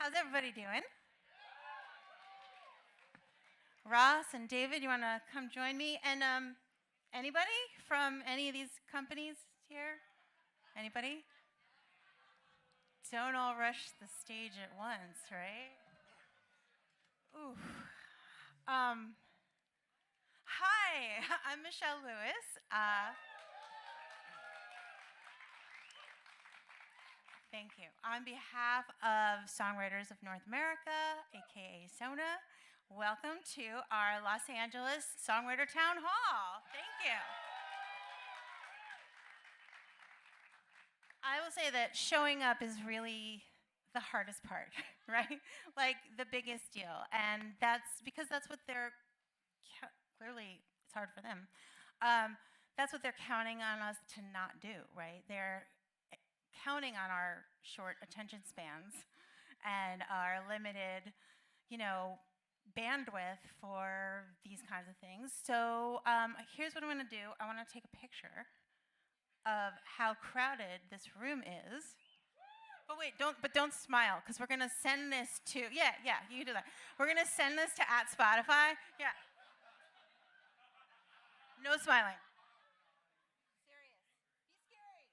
How's everybody doing? Ross and David, you want to come join me? And anybody from any of these companies here? Anybody? Don't all rush the stage at once, right? Ooh. Hi, I'm Michelle Lewis. Thank you. On behalf of Songwriters of North America, aka SONA, welcome to our Los Angeles Songwriter Town Hall. Thank you. I will say that showing up is really the hardest part, right? Like the biggest deal. And that's because that's what they're, clearly it's hard for them. That's what they're counting on us to not do, right? They're counting on our short attention spans and our limited, bandwidth for these kinds of things. So here's what I'm going to do. I want to take a picture of how crowded this room is. But wait, don't smile, because we're going to send this to, yeah, you can do that. We're going to send this to @Spotify. Yeah. No smiling. Serious. Be scary.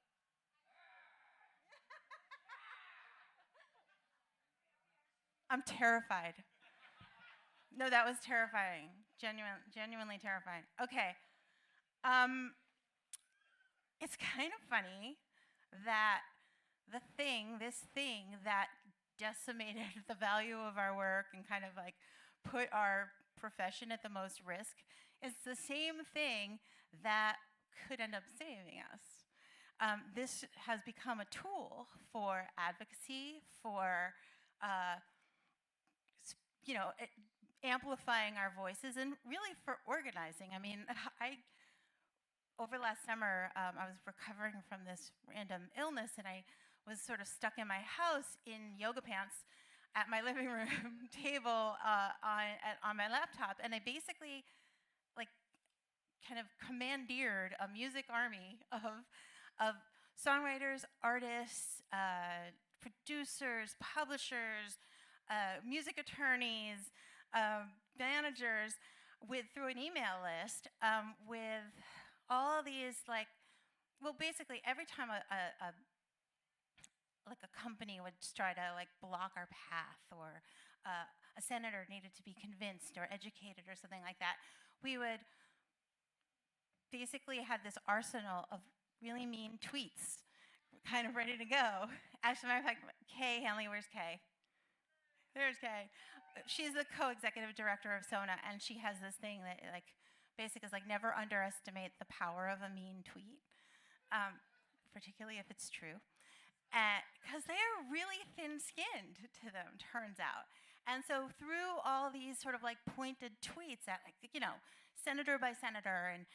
I'm terrified. No, that was terrifying. Genuinely terrifying. Okay. It's kind of funny that this thing that decimated the value of our work and kind of like put our profession at the most risk is the same thing that could end up saving us. This has become a tool for advocacy, for amplifying our voices, and really for organizing. I mean, over last summer, I was recovering from this random illness, and I was sort of stuck in my house in yoga pants at my living room table on my laptop, and I basically kind of commandeered a music army of songwriters, artists, producers, publishers, music attorneys, managers, through an email list with all these basically every time a company would try to block our path, or a senator needed to be convinced or educated or something like that, we would basically have this arsenal of really mean tweets kind of ready to go. Actually, matter of fact, Kay Hanley, where's Kay? There's Kay. She's the co-executive director of SONA, and she has this thing that basically is never underestimate the power of a mean tweet, particularly if it's true. Because they are really thin-skinned to them, turns out. And so through all these sort of pointed tweets at senator by senator and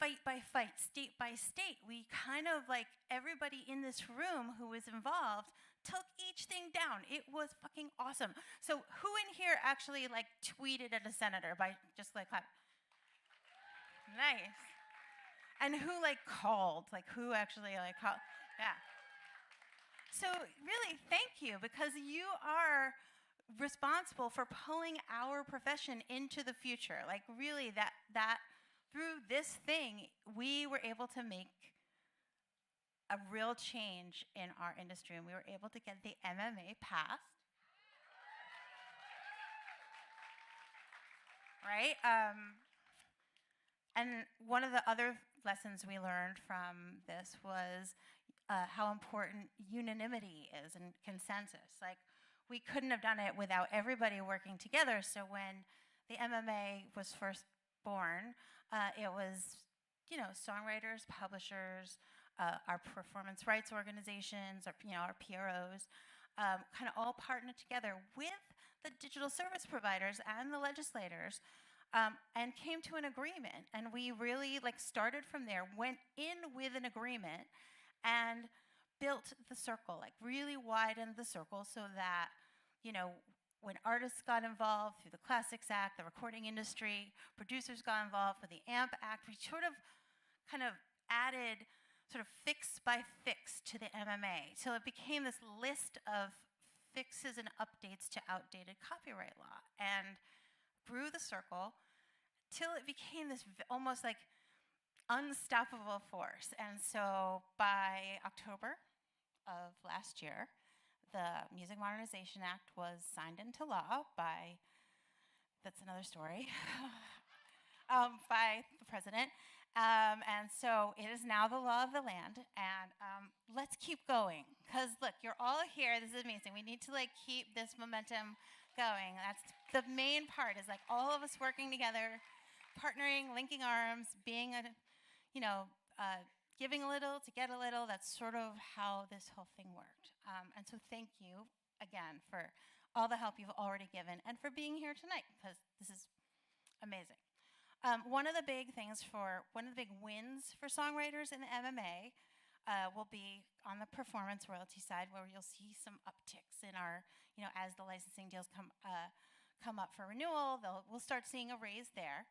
fight by fight, state by state, we kind of everybody in this room who was involved took each thing down. It was fucking awesome. So who in here actually tweeted at a senator by just clap? Nice. And who called? Who actually called? Yeah. So really, thank you, because you are responsible for pulling our profession into the future. Really, that through this thing, we were able to make a real change in our industry, and we were able to get the NMPA passed. Right? And one of the other lessons we learned from this was how important unanimity is and consensus. We couldn't have done it without everybody working together. So when the MMA was first born, it was, songwriters, publishers, our performance rights organizations, our PROs, kind of all partnered together with the digital service providers and the legislators, and came to an agreement. And we really started from there, went in with an agreement, and built the circle, really widened the circle so that, when artists got involved through the Classics Act, the recording industry, producers got involved with the AMP Act, we sort of kind of added sort of fix by fix to the MMA. So it became this list of fixes and updates to outdated copyright law, and grew the circle till it became this almost like unstoppable force. And so by October of last year, the Music Modernization Act was signed into law by, that's another story, by the president. And so it is now the law of the land. And let's keep going. Because look, you're all here. This is amazing. We need to like keep this momentum going. That's the main part, is like all of us working together, partnering, linking arms, being giving a little to get a little. That's sort of how this whole thing worked. And so thank you again for all the help you've already given and for being here tonight, because this is amazing. One of the big wins for songwriters in the MMA will be on the performance royalty side, where you'll see some upticks in our, as the licensing deals come up for renewal, we'll start seeing a raise there.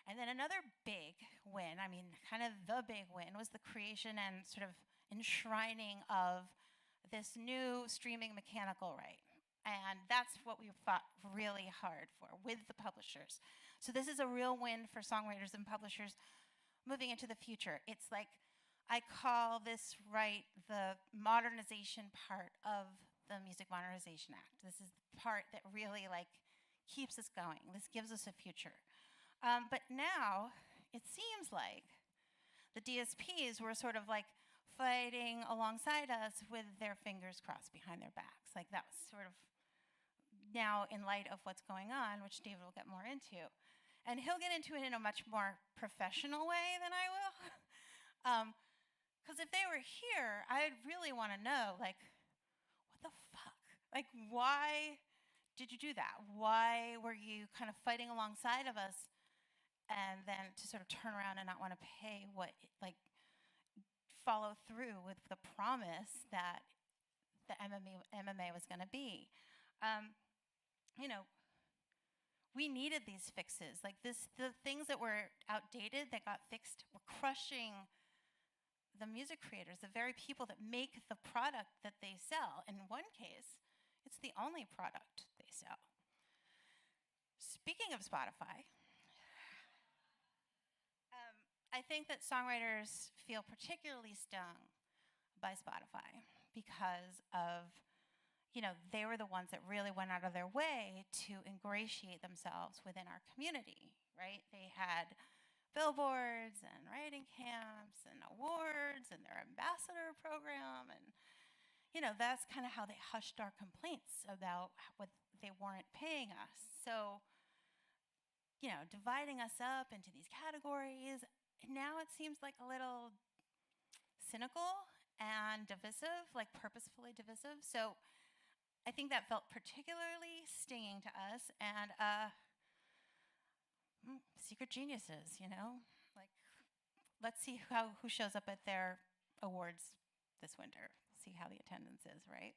And then another big win, kind of the big win, was the creation and sort of enshrining of this new streaming mechanical right. And that's what we fought really hard for with the publishers. So this is a real win for songwriters and publishers moving into the future. It's like, I call this right the modernization part of the Music Modernization Act. This is the part that really keeps us going. This gives us a future. But now it seems like the DSPs were sort of fighting alongside us with their fingers crossed behind their backs. That was sort of now in light of what's going on, which David will get more into. And he'll get into it in a much more professional way than I will. Because if they were here, I'd really want to know, what the fuck? Why did you do that? Why were you kind of fighting alongside of us, and then to sort of turn around and not want to pay follow through with the promise that the MMA was going to be? We needed these fixes. The things that were outdated that got fixed were crushing the music creators, the very people that make the product that they sell. In one case, it's the only product they sell. Speaking of Spotify, I think that songwriters feel particularly stung by Spotify because of, they were the ones that really went out of their way to ingratiate themselves within our community, right? They had billboards and writing camps and awards and their ambassador program, and that's kind of how they hushed our complaints about what they weren't paying us. So dividing us up into these categories, now it seems a little cynical and divisive, purposefully divisive. So I think that felt particularly stinging to us, and secret geniuses, let's see who shows up at their awards this winter. See how the attendance is, right?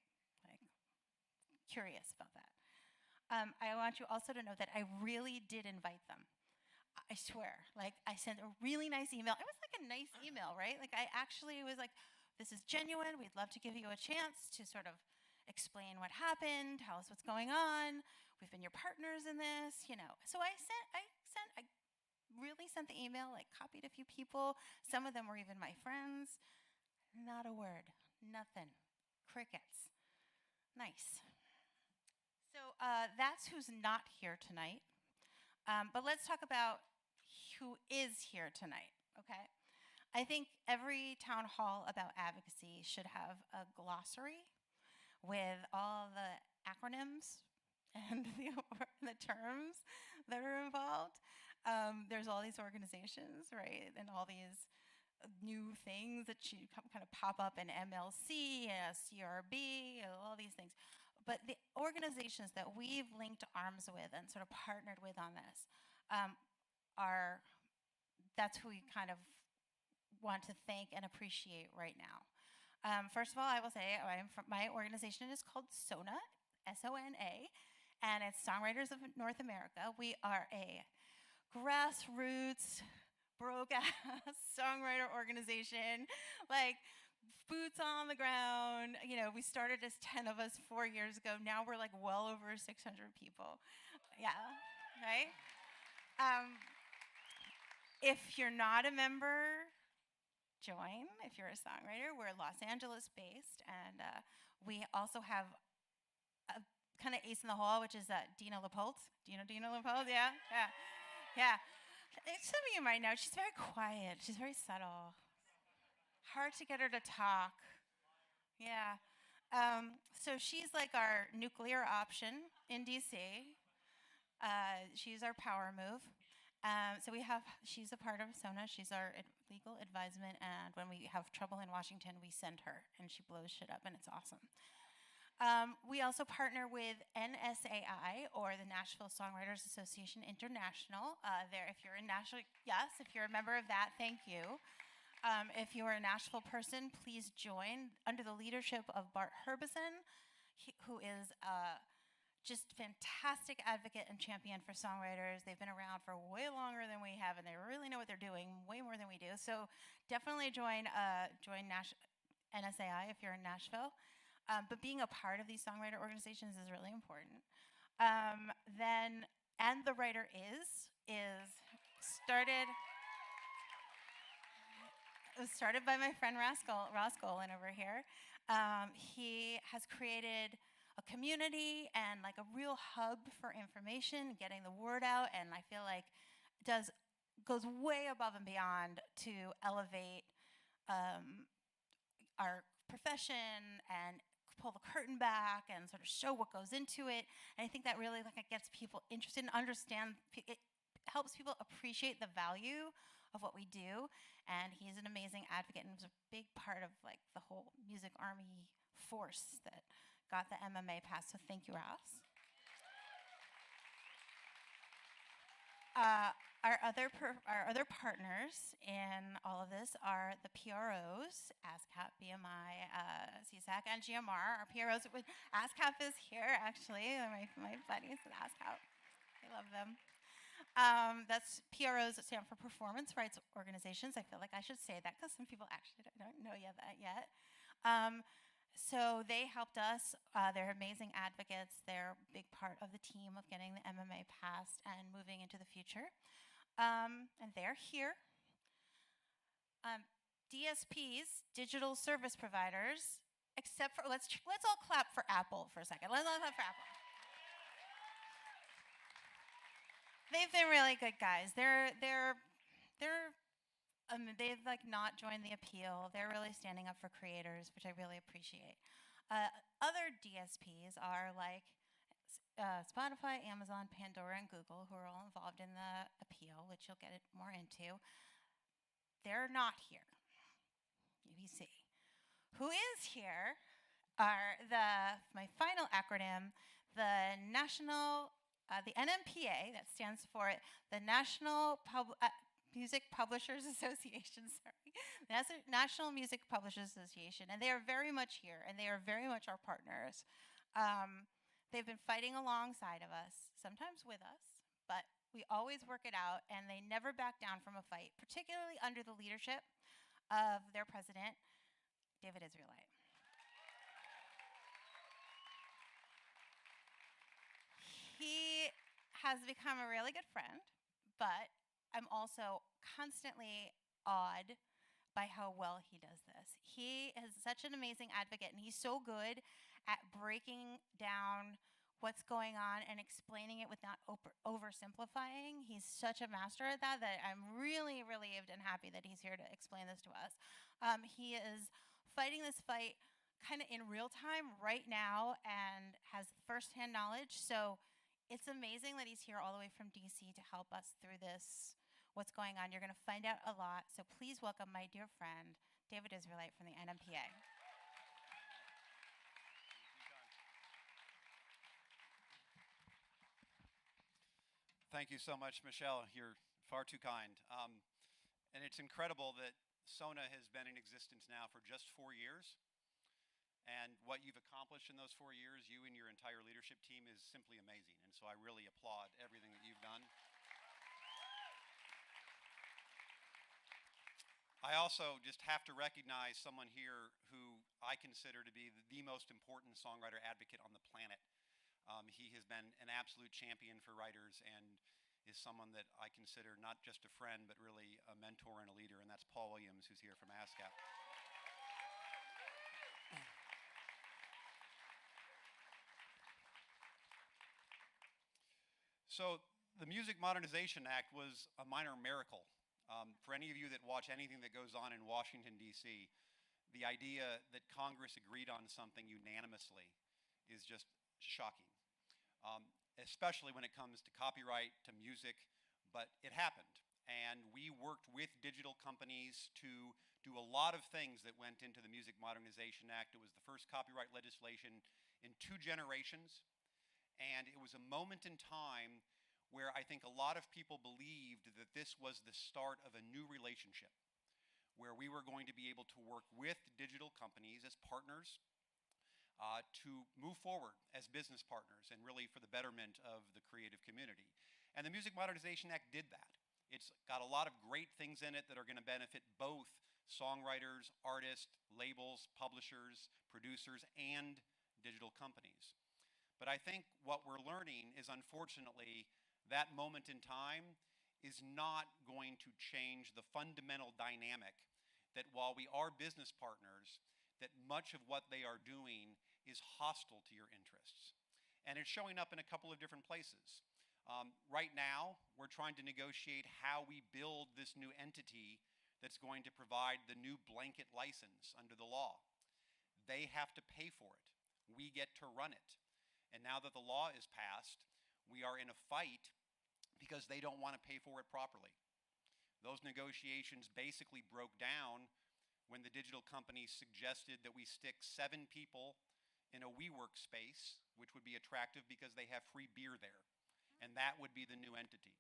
Curious about that. I want you also to know that I really did invite them. I swear. I sent a really nice email. It was a nice email, right? I actually was this is genuine. We'd love to give you a chance to sort of explain what happened, tell us what's going on. We've been your partners in this, So I really sent the email, copied a few people. Some of them were even my friends. Not a word, nothing, crickets. Nice. So that's who's not here tonight. But let's talk about who is here tonight, okay? I think every town hall about advocacy should have a glossary with all the acronyms and the terms that are involved. There's all these organizations, right, and all these new things that kind of pop up in MLC, CRB, all these things. But the organizations that we've linked arms with and sort of partnered with on this that's who we kind of want to thank and appreciate right now. First of all, I will say my organization is called SONA, S-O-N-A, and it's Songwriters of North America. We are a grassroots, broke-ass songwriter organization, boots on the ground. You know, we started as 10 of us 4 years ago. Now we're like well over 600 people. Yeah, right? Um, if you're not a member, join. If you're a songwriter, we're Los Angeles based, and we also have a kind of ace in the hole, which is Dina Lepold. Do you know Dina Lepold? Yeah, yeah, yeah. Some of you might know. She's very quiet. She's very subtle. Hard to get her to talk. Yeah. So she's like our nuclear option in DC. She's our power move. So she's a part of SONA. She's our legal advisement, and when we have trouble in Washington, we send her, and she blows shit up, and it's awesome. We also partner with NSAI, or the Nashville Songwriters Association International. If you're in Nashville, yes, if you're a member of that, thank you. If you are a Nashville person, please join under the leadership of Bart Herbison, who is just fantastic advocate and champion for songwriters. They've been around for way longer than we have, and they really know what they're doing, way more than we do. So definitely join NSAI if you're in Nashville. But being a part of these songwriter organizations is really important. Then, And the Writer is started. It was started by my friend Ross Golan over here. He has created a community and like a real hub for information, getting the word out, and I feel like goes way above and beyond to elevate our profession and pull the curtain back and sort of show what goes into it. And I think that really like it gets people interested and understand. It helps people appreciate the value of what we do. And he's an amazing advocate and was a big part of like the whole music army force that got the MMA passed. So thank you, Ross. Our other partners in all of this are the PROs, ASCAP, BMI, CSAC, and GMR. Our PROs, ASCAP is here, actually. My buddies at ASCAP. I love them. That's PROs that stand for Performance Rights Organizations. I feel like I should say that because some people actually don't know that yet. So they helped us. They're amazing advocates. They're a big part of the team of getting the MMA passed and moving into the future. And they're here. DSPs, digital service providers, except for, let's all clap for Apple for a second. Let's all clap for Apple. They've been really good guys. They've like not joined the appeal. They're really standing up for creators, which I really appreciate. Other DSPs are like Spotify, Amazon, Pandora, and Google, who are all involved in the appeal, which you'll get more into. They're not here. UBC. Who is here are my final acronym, the NMPA, that stands for the National Music Publishers Association, sorry. National Music Publishers Association, and they are very much here, and they are very much our partners. They've been fighting alongside of us, sometimes with us, but we always work it out, and they never back down from a fight, particularly under the leadership of their president, David Israelite. He has become a really good friend, but I'm also constantly awed by how well he does this. He is such an amazing advocate, and he's so good at breaking down what's going on and explaining it without oversimplifying. He's such a master at that I'm really relieved and happy that he's here to explain this to us. He is fighting this fight kind of in real time right now and has firsthand knowledge. So it's amazing that he's here all the way from DC to help us through this, what's going on. You're going to find out a lot. So please welcome my dear friend, David Israelite from the NMPA. Thank you so much, Michelle. You're far too kind. And it's incredible that SONA has been in existence now for just 4 years. And what you've accomplished in those 4 years, you and your entire leadership team, is simply amazing. And so I really applaud everything that you've done. I also just have to recognize someone here who I consider to be the most important songwriter advocate on the planet. He has been an absolute champion for writers and is someone that I consider not just a friend, but really a mentor and a leader, and that's Paul Williams, who's here from ASCAP. So the Music Modernization Act was a minor miracle. For any of you that watch anything that goes on in Washington, D.C., the idea that Congress agreed on something unanimously is just shocking, especially when it comes to copyright, to music, but it happened. And we worked with digital companies to do a lot of things that went into the Music Modernization Act. It was the first copyright legislation in 2 generations, and it was a moment in time where I think a lot of people believed that this was the start of a new relationship, where we were going to be able to work with digital companies as partners to move forward as business partners and really for the betterment of the creative community. And the Music Modernization Act did that. It's got a lot of great things in it that are going to benefit both songwriters, artists, labels, publishers, producers, and digital companies. But I think what we're learning is, unfortunately, that moment in time is not going to change the fundamental dynamic that while we are business partners, that much of what they are doing is hostile to your interests. And it's showing up in a couple of different places. Right now, we're trying to negotiate how we build this new entity that's going to provide the new blanket license under the law. They have to pay for it. We get to run it. And now that the law is passed, we are in a fight because they don't want to pay for it properly. Those negotiations basically broke down when the digital companies suggested that we stick 7 people in a WeWork space, which would be attractive because they have free beer there. And that would be the new entity.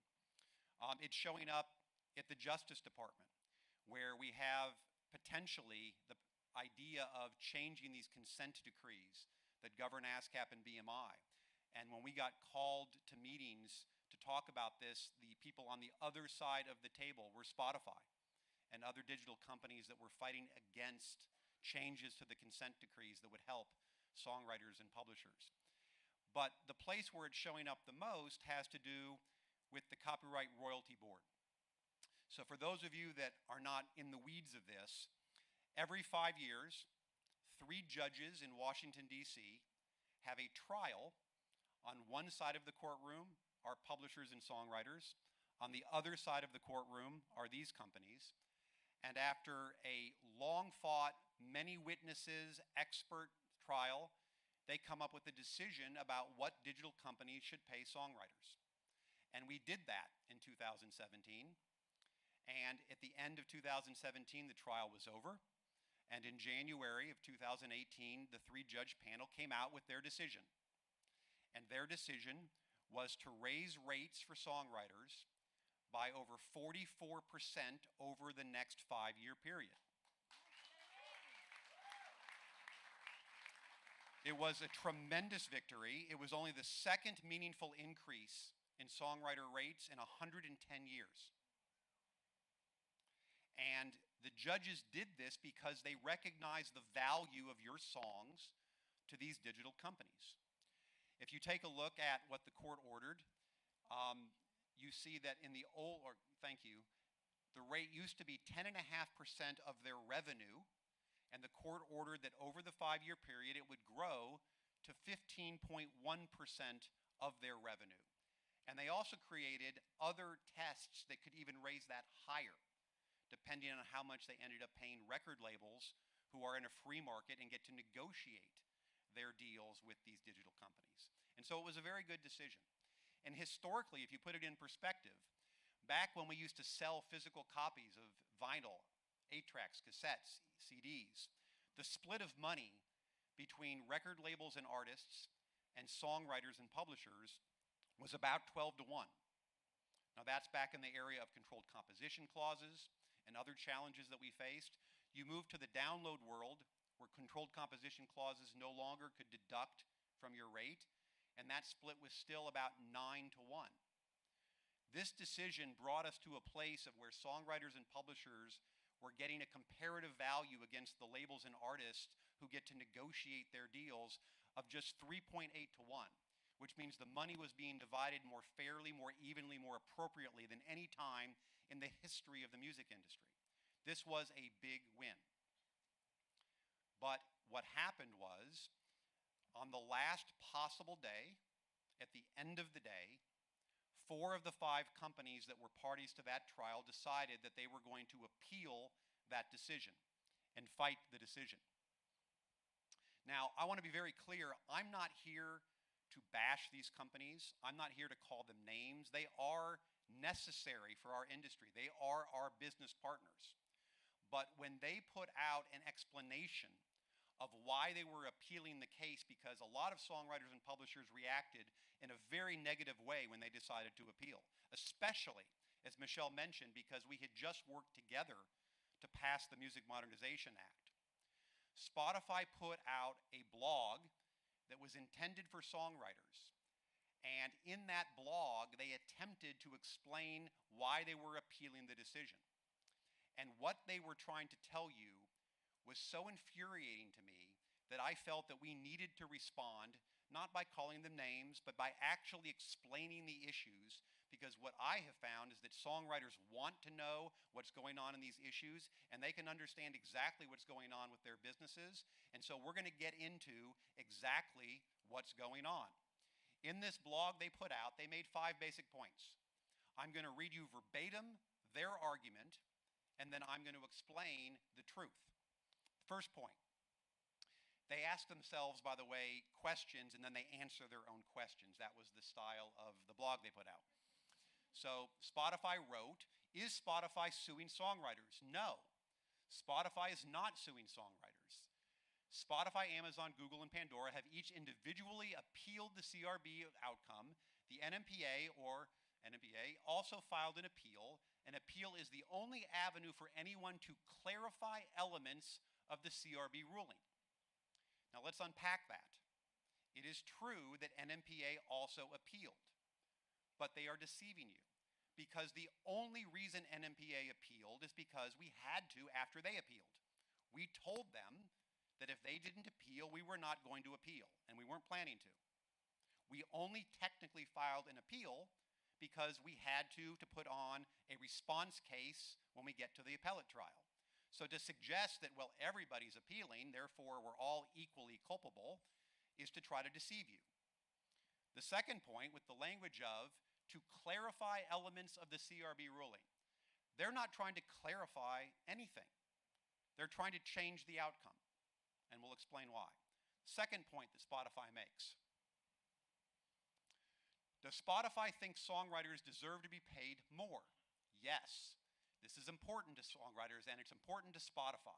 It's showing up at the Justice Department, where we have potentially the idea of changing these consent decrees that govern ASCAP and BMI. And when we got called to meetings to talk about this, the people on the other side of the table were Spotify and other digital companies that were fighting against changes to the consent decrees that would help songwriters and publishers. But the place where it's showing up the most has to do with the Copyright Royalty Board. So for those of you that are not in the weeds of this, every 5 years, 3 judges in Washington, D.C. have a trial. On one side of the courtroom are publishers and songwriters. On the other side of the courtroom are these companies. And after a long-fought, many witnesses, expert trial, they come up with a decision about what digital companies should pay songwriters. And we did that in 2017. And at the end of 2017, the trial was over. And in January of 2018, the 3-judge panel came out with their decision. And their decision was to raise rates for songwriters by over 44% over the next 5-year period. It was a tremendous victory. It was only the second meaningful increase in songwriter rates in 110 years. And the judges did this because they recognized the value of your songs to these digital companies. If you take a look at what the court ordered, you see that in the the rate used to be 10.5% of their revenue, and the court ordered that over the 5-year period it would grow to 15.1% of their revenue. And they also created other tests that could even raise that higher, depending on how much they ended up paying record labels who are in a free market and get to negotiate their deals with these digital companies. And so it was a very good decision. And historically, if you put it in perspective, back when we used to sell physical copies of vinyl, 8-tracks, cassettes, CDs, the split of money between record labels and artists and songwriters and publishers was about 12 to 1. Now that's back in the area of controlled composition clauses and other challenges that we faced. You move to the download world where controlled composition clauses no longer could deduct from your rate, and that split was still about 9 to 1. This decision brought us to a place of where songwriters and publishers we're getting a comparative value against the labels and artists who get to negotiate their deals of just 3.8 to 1, which means the money was being divided more fairly, more evenly, more appropriately than any time in the history of the music industry. This was a big win. But what happened was, on the last possible day, at the end of the day, 4 of the 5 companies that were parties to that trial decided that they were going to appeal that decision and fight the decision. Now, I want to be very clear. I'm not here to bash these companies. I'm not here to call them names. They are necessary for our industry. They are our business partners. But when they put out an explanation of why they were appealing the case, because a lot of songwriters and publishers reacted in a very negative way when they decided to appeal, especially, as Michelle mentioned, because we had just worked together to pass the Music Modernization Act. Spotify put out a blog that was intended for songwriters. And in that blog, they attempted to explain why they were appealing the decision. And what they were trying to tell you was so infuriating to me that I felt that we needed to respond, not by calling them names, but by actually explaining the issues, because what I have found is that songwriters want to know what's going on in these issues, and they can understand exactly what's going on with their businesses. And so we're going to get into exactly what's going on. In this blog they put out, they made 5 basic points. I'm going to read you verbatim their argument, and then I'm going to explain the truth. First point. They ask themselves, by the way, questions, and then they answer their own questions. That was the style of the blog they put out. So Spotify wrote, is Spotify suing songwriters? No. Spotify is not suing songwriters. Spotify, Amazon, Google, and Pandora have each individually appealed the CRB outcome. The NMPA, or NMPA, also filed an appeal. An appeal is the only avenue for anyone to clarify elements of the CRB ruling. Now let's unpack that. It is true that NMPA also appealed, but they are deceiving you, because the only reason NMPA appealed is because we had to after they appealed. We told them that if they didn't appeal, we were not going to appeal, and we weren't planning to. We only technically filed an appeal because we had to put on a response case when we get to the appellate trial. So to suggest that, well, everybody's appealing, therefore we're all equally culpable, is to try to deceive you. The second point, with the language of, to clarify elements of the CRB ruling. They're not trying to clarify anything. They're trying to change the outcome, and we'll explain why. Second point that Spotify makes. Does Spotify think songwriters deserve to be paid more? Yes. This is important to songwriters, and it's important to Spotify.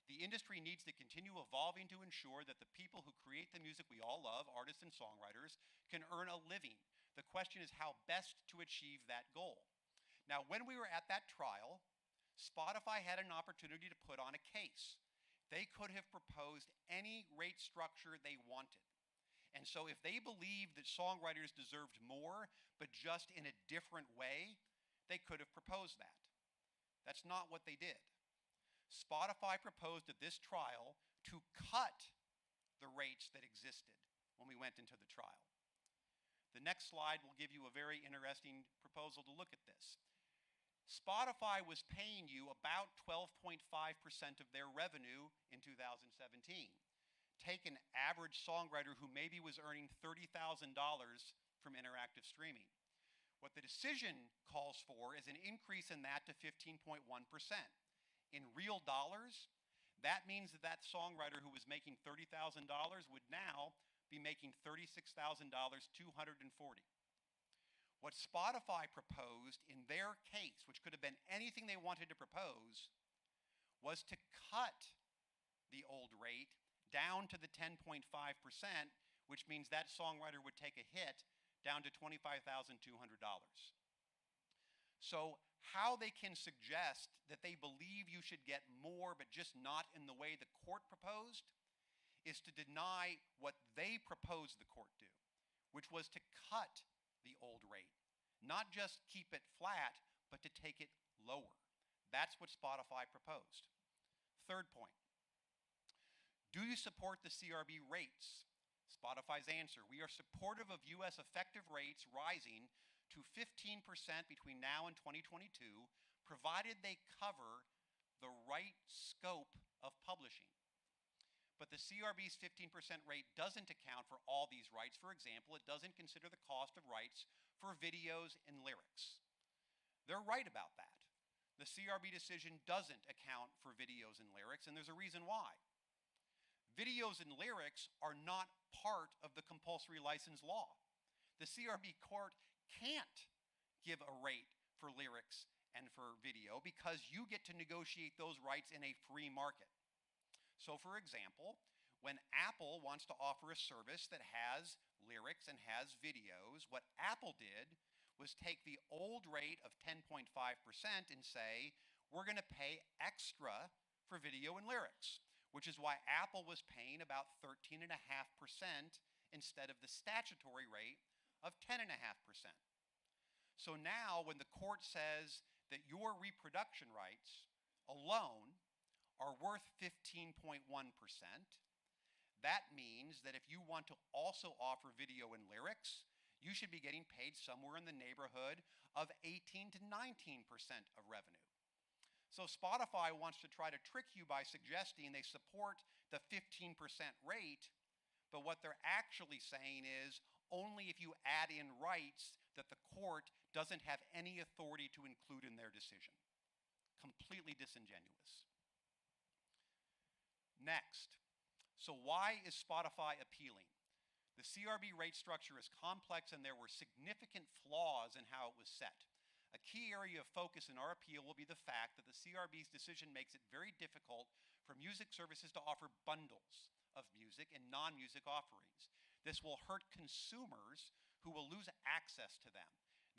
The industry needs to continue evolving to ensure that the people who create the music we all love, artists and songwriters, can earn a living. The question is how best to achieve that goal. Now, when we were at that trial, Spotify had an opportunity to put on a case. They could have proposed any rate structure they wanted. And so if they believed that songwriters deserved more, but just in a different way, they could have proposed that. That's not what they did. Spotify proposed at this trial to cut the rates that existed when we went into the trial. The next slide will give you a very interesting proposal to look at this. Spotify was paying you about 12.5% of their revenue in 2017. Take an average songwriter who maybe was earning $30,000 from interactive streaming. What the decision calls for is an increase in that to 15.1%. In real dollars, that means that that songwriter who was making $30,000 would now be making $36,240. What Spotify proposed in their case, which could have been anything they wanted to propose, was to cut the old rate down to the 10.5%, which means that songwriter would take a hit down to $25,200. So how they can suggest that they believe you should get more but just not in the way the court proposed is to deny what they proposed the court do, which was to cut the old rate, not just keep it flat, but to take it lower. That's what Spotify proposed. Third point, do you support the CRB rates? Spotify's answer, we are supportive of U.S. effective rates rising to 15% between now and 2022, provided they cover the right scope of publishing. But the CRB's 15% rate doesn't account for all these rights. For example, it doesn't consider the cost of rights for videos and lyrics. They're right about that. The CRB decision doesn't account for videos and lyrics, and there's a reason why. Videos and lyrics are not part of the compulsory license law. The CRB court can't give a rate for lyrics and for video because you get to negotiate those rights in a free market. So for example, when Apple wants to offer a service that has lyrics and has videos, what Apple did was take the old rate of 10.5% and say, we're going to pay extra for video and lyrics, which is why Apple was paying about 13.5% instead of the statutory rate of 10.5%. So now when the court says that your reproduction rights alone are worth 15.1%, that means that if you want to also offer video and lyrics, you should be getting paid somewhere in the neighborhood of 18 to 19% of revenue. So Spotify wants to try to trick you by suggesting they support the 15% rate, but what they're actually saying is only if you add in rights that the court doesn't have any authority to include in their decision. Completely disingenuous. Next, so why is Spotify appealing? The CRB rate structure is complex and there were significant flaws in how it was set. A key area of focus in our appeal will be the fact that the CRB's decision makes it very difficult for music services to offer bundles of music and non-music offerings. This will hurt consumers who will lose access to them.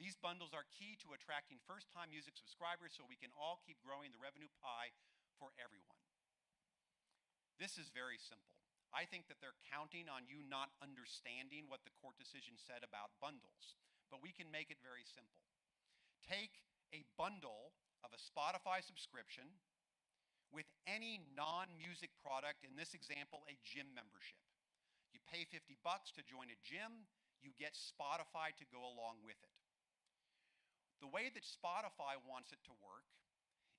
These bundles are key to attracting first-time music subscribers so we can all keep growing the revenue pie for everyone. This is very simple. I think that they're counting on you not understanding what the court decision said about bundles, but we can make it very simple. Take a bundle of a Spotify subscription with any non-music product, in this example, a gym membership. You pay $50 to join a gym, you get Spotify to go along with it. The way that Spotify wants it to work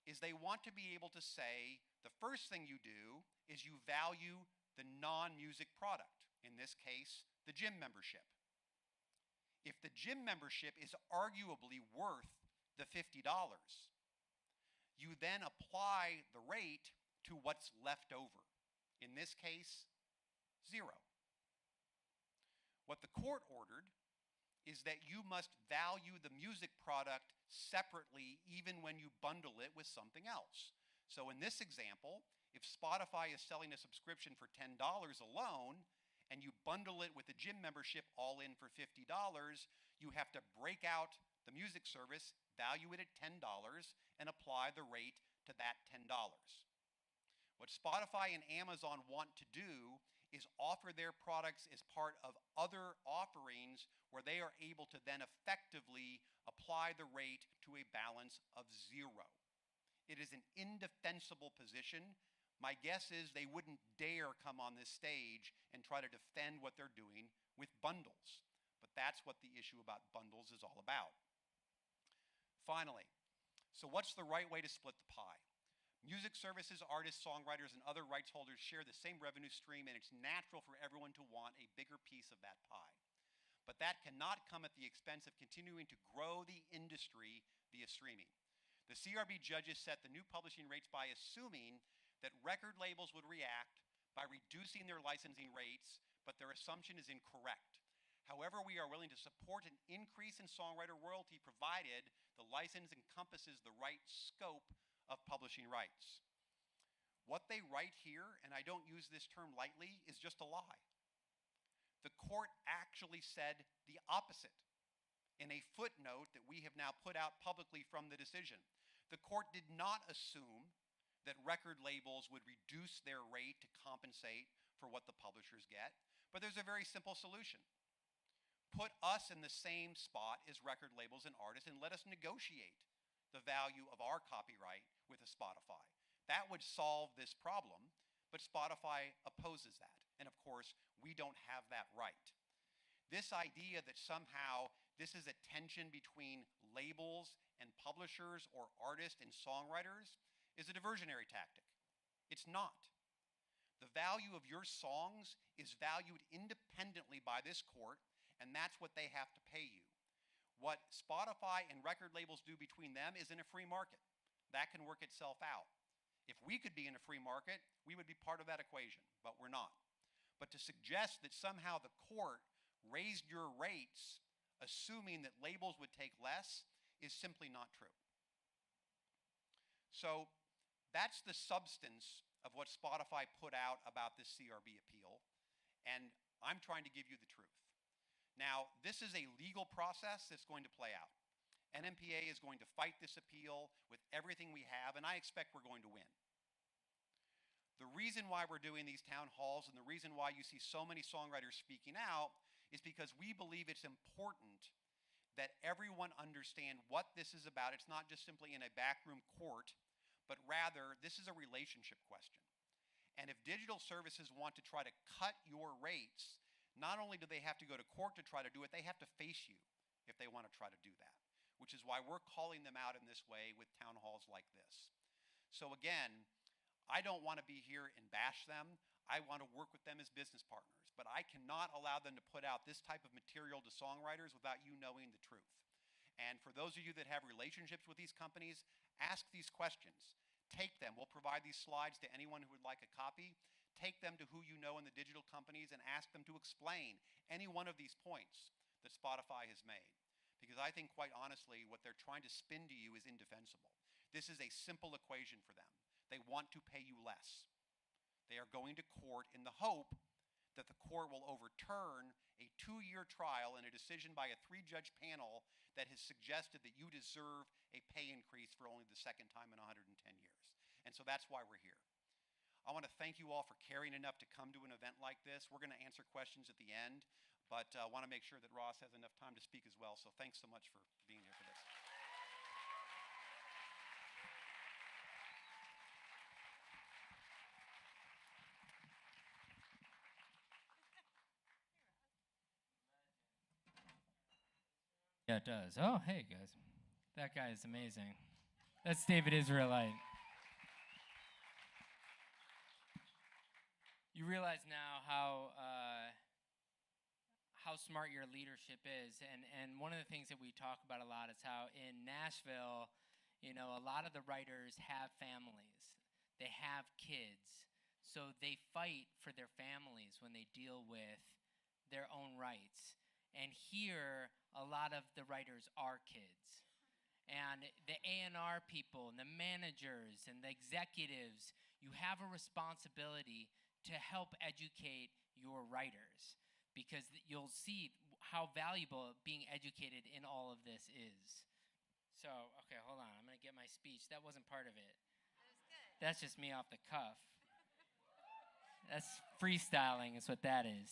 is they want to be able to say, the first thing you do is you value the non-music product, in this case, the gym membership. If the gym membership is arguably worth the $50, you then apply the rate to what's left over. In this case, 0. What the court ordered is that you must value the music product separately even when you bundle it with something else. So in this example, if Spotify is selling a subscription for $10 alone, and you bundle it with a gym membership all in for $50, you have to break out the music service, value it at $10, and apply the rate to that $10. What Spotify and Amazon want to do is offer their products as part of other offerings where they are able to then effectively apply the rate to a balance of 0. It is an indefensible position. My guess is they wouldn't dare come on this stage and try to defend what they're doing with bundles. But that's what the issue about bundles is all about. Finally, so what's the right way to split the pie? Music services, artists, songwriters, and other rights holders share the same revenue stream, and it's natural for everyone to want a bigger piece of that pie. But that cannot come at the expense of continuing to grow the industry via streaming. The CRB judges set the new publishing rates by assuming that record labels would react by reducing their licensing rates, but their assumption is incorrect. However, we are willing to support an increase in songwriter royalty provided the license encompasses the right scope of publishing rights. What they write here, and I don't use this term lightly, is just a lie. The court actually said the opposite in a footnote that we have now put out publicly from the decision. The court did not assume that record labels would reduce their rate to compensate for what the publishers get, but there's a very simple solution. Put us in the same spot as record labels and artists and let us negotiate the value of our copyright with a Spotify. That would solve this problem, but Spotify opposes that. And of course, we don't have that right. This idea that somehow this is a tension between labels and publishers or artists and songwriters is a diversionary tactic. It's not. The value of your songs is valued independently by this court, and that's what they have to pay you. What Spotify and record labels do between them is in a free market. That can work itself out. If we could be in a free market, we would be part of that equation, but we're not. But to suggest that somehow the court raised your rates assuming that labels would take less is simply not true. So that's the substance of what Spotify put out about this CRB appeal, and I'm trying to give you the truth. Now, this is a legal process that's going to play out. NMPA is going to fight this appeal with everything we have, and I expect we're going to win. The reason why we're doing these town halls and the reason why you see so many songwriters speaking out is because we believe it's important that everyone understand what this is about. It's not just simply in a backroom court, but rather this is a relationship question. And if digital services want to try to cut your rates, not only do they have to go to court to try to do it, they have to face you if they want to try to do that, which is why we're calling them out in this way with town halls like this. So again, I don't want to be here and bash them. I want to work with them as business partners, but I cannot allow them to put out this type of material to songwriters without you knowing the truth. And for those of you that have relationships with these companies, ask these questions. Take them. We'll provide these slides to anyone who would like a copy. Take them to who you know in the digital companies and ask them to explain any one of these points that Spotify has made. Because I think, quite honestly, what they're trying to spin to you is indefensible. This is a simple equation for them. They want to pay you less. They are going to court in the hope that the court will overturn a 2-year trial and a decision by a 3-judge panel that has suggested that you deserve a pay increase for only the second time in 110 years. And so that's why we're here. I want to thank you all for caring enough to come to an event like this. We're going to answer questions at the end, but I want to make sure that Ross has enough time to speak as well. So thanks so much for being here for this. Yeah, it does. Oh, hey, guys. That guy is amazing. That's David Israelite. You realize now how smart your leadership is. And one of the things that we talk about a lot is how in Nashville, you know, a lot of the writers have families. They have kids. So they fight for their families when they deal with their own rights. And here, a lot of the writers are kids. And the A&R people and the managers and the executives, you have a responsibility to help educate your writers, because you'll see how valuable being educated in all of this is. So, okay, hold on. I'm going to get my speech. That wasn't part of it. That was good. That's just me off the cuff. That's freestyling is what that is.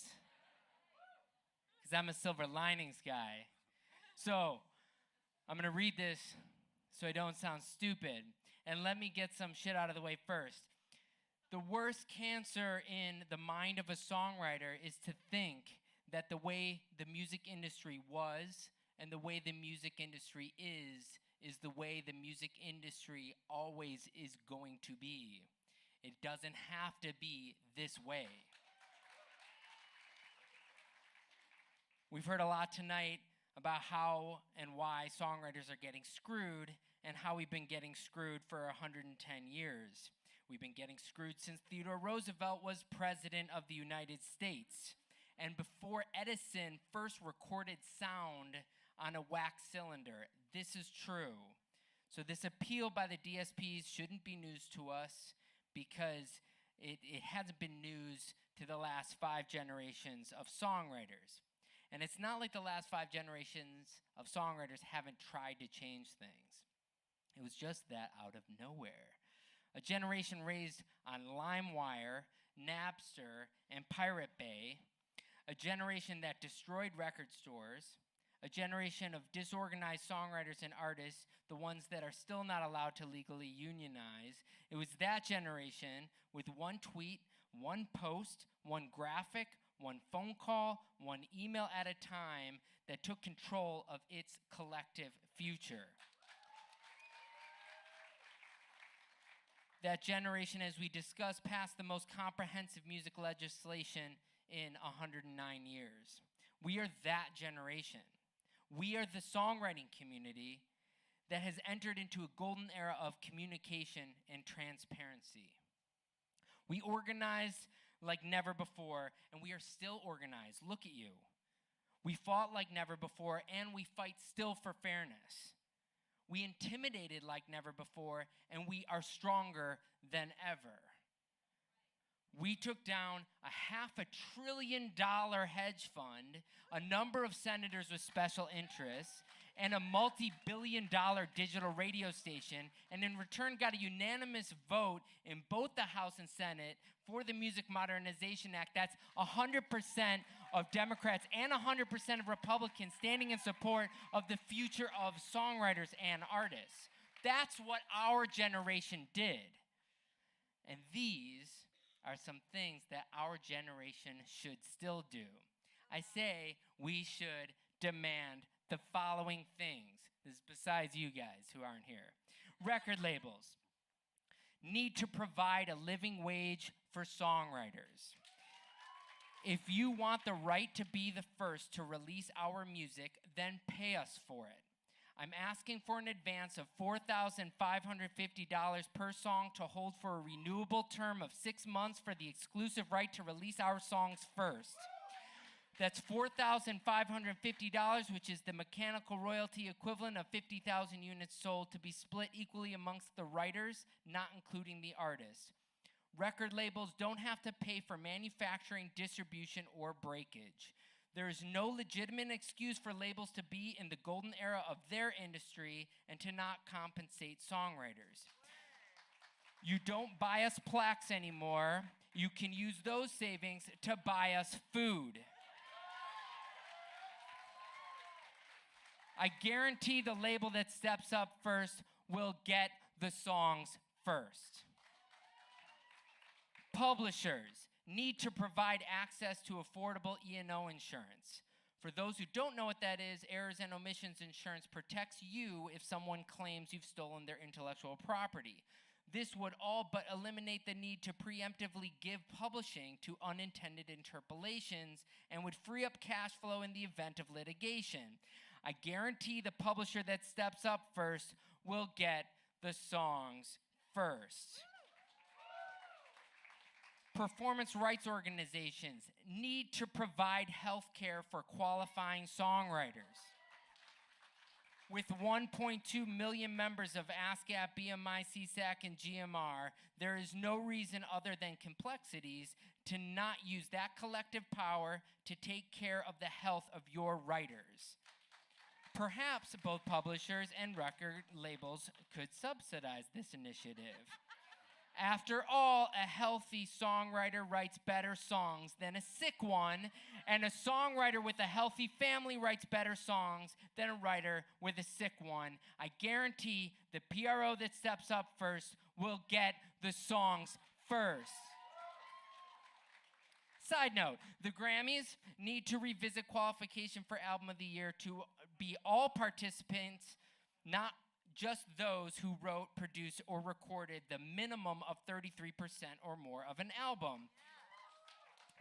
Because I'm a silver linings guy. So, I'm going to read this so I don't sound stupid. And let me get some shit out of the way first. The worst cancer in the mind of a songwriter is to think that the way the music industry was and the way the music industry is the way the music industry always is going to be. It doesn't have to be this way. We've heard a lot tonight about how and why songwriters are getting screwed and how we've been getting screwed for 110 years. We've been getting screwed since Theodore Roosevelt was president of the United States, and before Edison first recorded sound on a wax cylinder. This is true. So this appeal by the DSPs shouldn't be news to us, because it hasn't been news to the last 5 generations of songwriters. And it's not like the last 5 generations of songwriters haven't tried to change things. It was just that out of nowhere. A generation raised on LimeWire, Napster, and Pirate Bay. A generation that destroyed record stores. a generation of disorganized songwriters and artists, the ones that are still not allowed to legally unionize. It was that generation with one tweet, one post, one graphic, one phone call, one email at a time that took control of its collective future. That generation, as we discussed, passed the most comprehensive music legislation in 109 years. We are that generation. We are the songwriting community that has entered into a golden era of communication and transparency. We organized like never before, and we are still organized. Look at you. We fought like never before, and we fight still for fairness. We intimidated like never before, and we are stronger than ever. We took down a $500 billion hedge fund, a number of senators with special interests, and a multi-billion-dollar digital radio station, and in return got a unanimous vote in both the House and Senate for the Music Modernization Act. That's 100% of Democrats and 100% of Republicans standing in support of the future of songwriters and artists. That's what our generation did. And these are some things that our generation should still do. I say we should demand the following things. This is besides you guys who aren't here. Record labels need to provide a living wage for songwriters. If you want the right to be the first to release our music, then pay us for it. I'm asking for an advance of $4,550 per song to hold for a renewable term of 6 months for the exclusive right to release our songs first. That's $4,550, which is the mechanical royalty equivalent of 50,000 units sold, to be split equally amongst the writers, not including the artists. Record labels don't have to pay for manufacturing, distribution, or breakage. There is no legitimate excuse for labels to be in the golden era of their industry and to not compensate songwriters. You don't buy us plaques anymore. You can use those savings to buy us food. I guarantee the label that steps up first will get the songs first. Publishers need to provide access to affordable E&O insurance. For those who don't know what that is, errors and omissions insurance protects you if someone claims you've stolen their intellectual property. This would all but eliminate the need to preemptively give publishing to unintended interpolations and would free up cash flow in the event of litigation. I guarantee the publisher that steps up first will get the songs first. Performance rights organizations need to provide health care for qualifying songwriters. With 1.2 million members of ASCAP, BMI, CSAC, and GMR, there is no reason other than complexities to not use that collective power to take care of the health of your writers. Perhaps both publishers and record labels could subsidize this initiative. After all, a healthy songwriter writes better songs than a sick one, and a songwriter with a healthy family writes better songs than a writer with a sick one. I guarantee the PRO that steps up first will get the songs first. Side note, the Grammys need to revisit qualification for Album of the Year to be all participants, not just those who wrote, produced, or recorded the minimum of 33% or more of an album.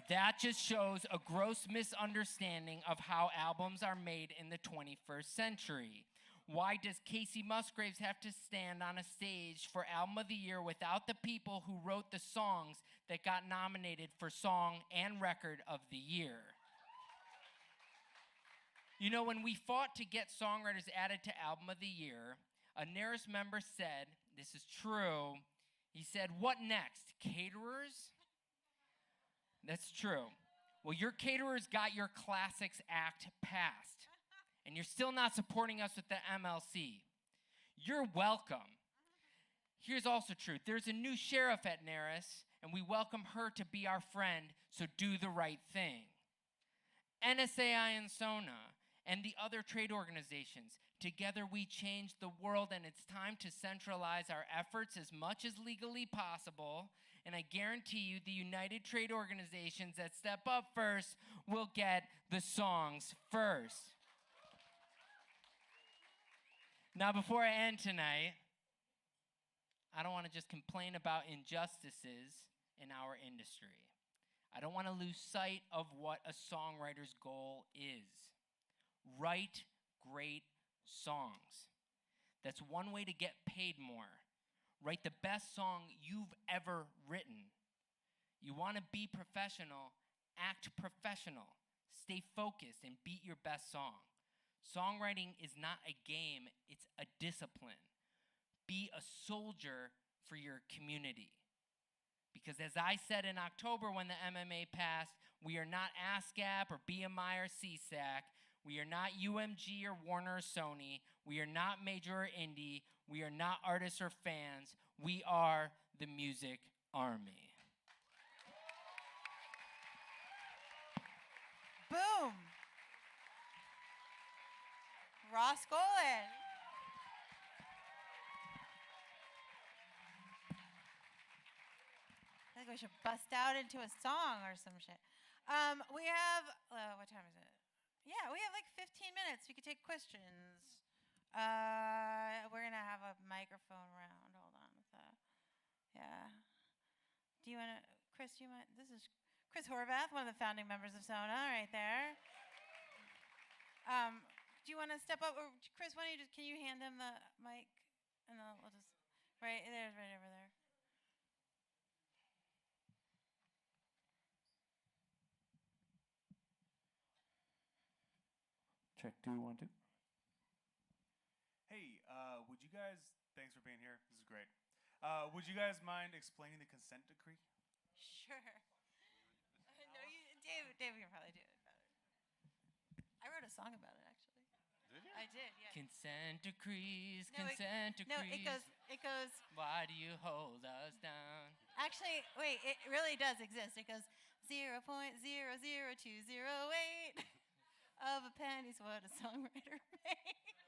That just shows a gross misunderstanding of how albums are made in the 21st century. Why does Casey Musgraves have to stand on a stage for Album of the Year without the people who wrote the songs that got nominated for Song and Record of the Year? You know, when we fought to get songwriters added to Album of the Year, a NARIS member said, this is true, he said, "What next, caterers?" That's true. Well, your caterers got your Classics Act passed, and you're still not supporting us with the MLC. You're welcome. Here's also true. There's a new sheriff at NARIS, and we welcome her to be our friend, so do the right thing. NSAI and SONA and the other trade organizations. Together we change the world, and it's time to centralize our efforts as much as legally possible. And I guarantee you the United Trade Organizations that step up first will get the songs first. Now, before I end tonight, I don't want to just complain about injustices in our industry. I don't want to lose sight of what a songwriter's goal is. Write great songs. That's one way to get paid more. Write the best song you've ever written. You want to be professional, act professional. Stay focused and beat your best song. Songwriting is not a game, it's a discipline. Be a soldier for your community. Because as I said in October when the MMA passed, we are not ASCAP or BMI or CSAC. We are not UMG or Warner or Sony. We are not major or indie. We are not artists or fans. We are the music army. Boom. Ross Golan. I think we should bust out into a song or some shit. We have, what time is it? Yeah, we have like 15 minutes. We could take questions. We're going to have a microphone round. Hold on with that. Yeah. Do you want to, Chris, this is Chris Horvath, one of the founding members of SONA right there. Do you want to step up? Or Chris, why don't you can you hand him the mic? And then we'll just, right over there. Check 2, 1, 2. Hey, would you guys, thanks for being here, this is great. Would you guys mind explaining the consent decree? Sure. No, Dave can probably do it better. I wrote a song about it, actually. Did you? I did, yeah. Consent decrees, No, consent decrees. No, it goes, Why do you hold us down? actually, wait, it really does exist. It goes 0.002208 of a penny's what a songwriter makes.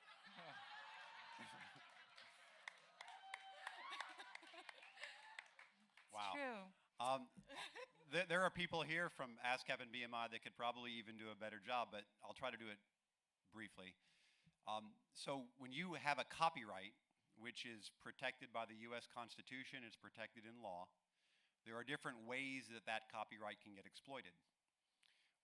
Wow. True. There are people here from ASCAP and BMI that could probably even do a better job, but I'll try to do it briefly. So when you have a copyright, which is protected by the U.S. Constitution, it's protected in law, there are different ways that that copyright can get exploited.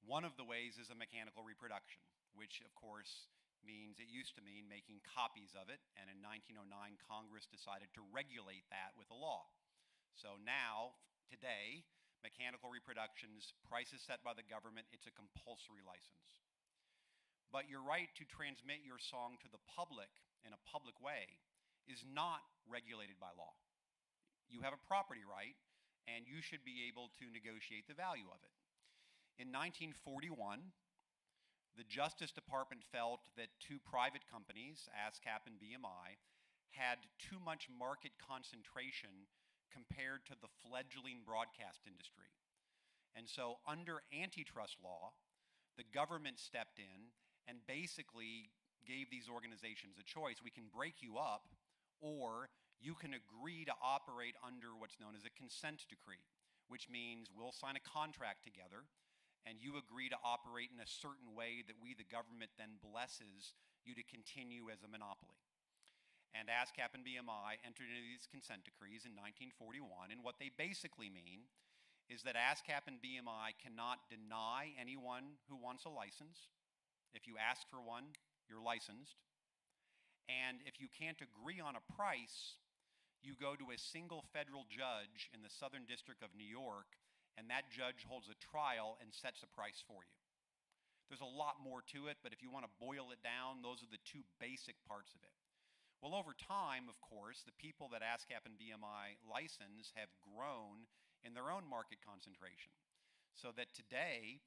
One of the ways is a mechanical reproduction, which of course means, it used to mean making copies of it, and in 1909 Congress decided to regulate that with a law. So now, today, mechanical reproductions, price is set by the government, it's a compulsory license. But your right to transmit your song to the public in a public way is not regulated by law. You have a property right, and you should be able to negotiate the value of it. In 1941, the Justice Department felt that two private companies, ASCAP and BMI, had too much market concentration compared to the fledgling broadcast industry. And so under antitrust law, the government stepped in and basically gave these organizations a choice. We can break you up, or you can agree to operate under what's known as a consent decree, which means we'll sign a contract together, and you agree to operate in a certain way that we, the government, then blesses you to continue as a monopoly. And ASCAP and BMI entered into these consent decrees in 1941, and what they basically mean is that ASCAP and BMI cannot deny anyone who wants a license. If you ask for one, you're licensed. And if you can't agree on a price, you go to a single federal judge in the Southern District of New York, and that judge holds a trial and sets a price for you. There's a lot more to it, but if you want to boil it down, those are the two basic parts of it. Well, over time, of course, the people that ASCAP and BMI license have grown in their own market concentration. So that today,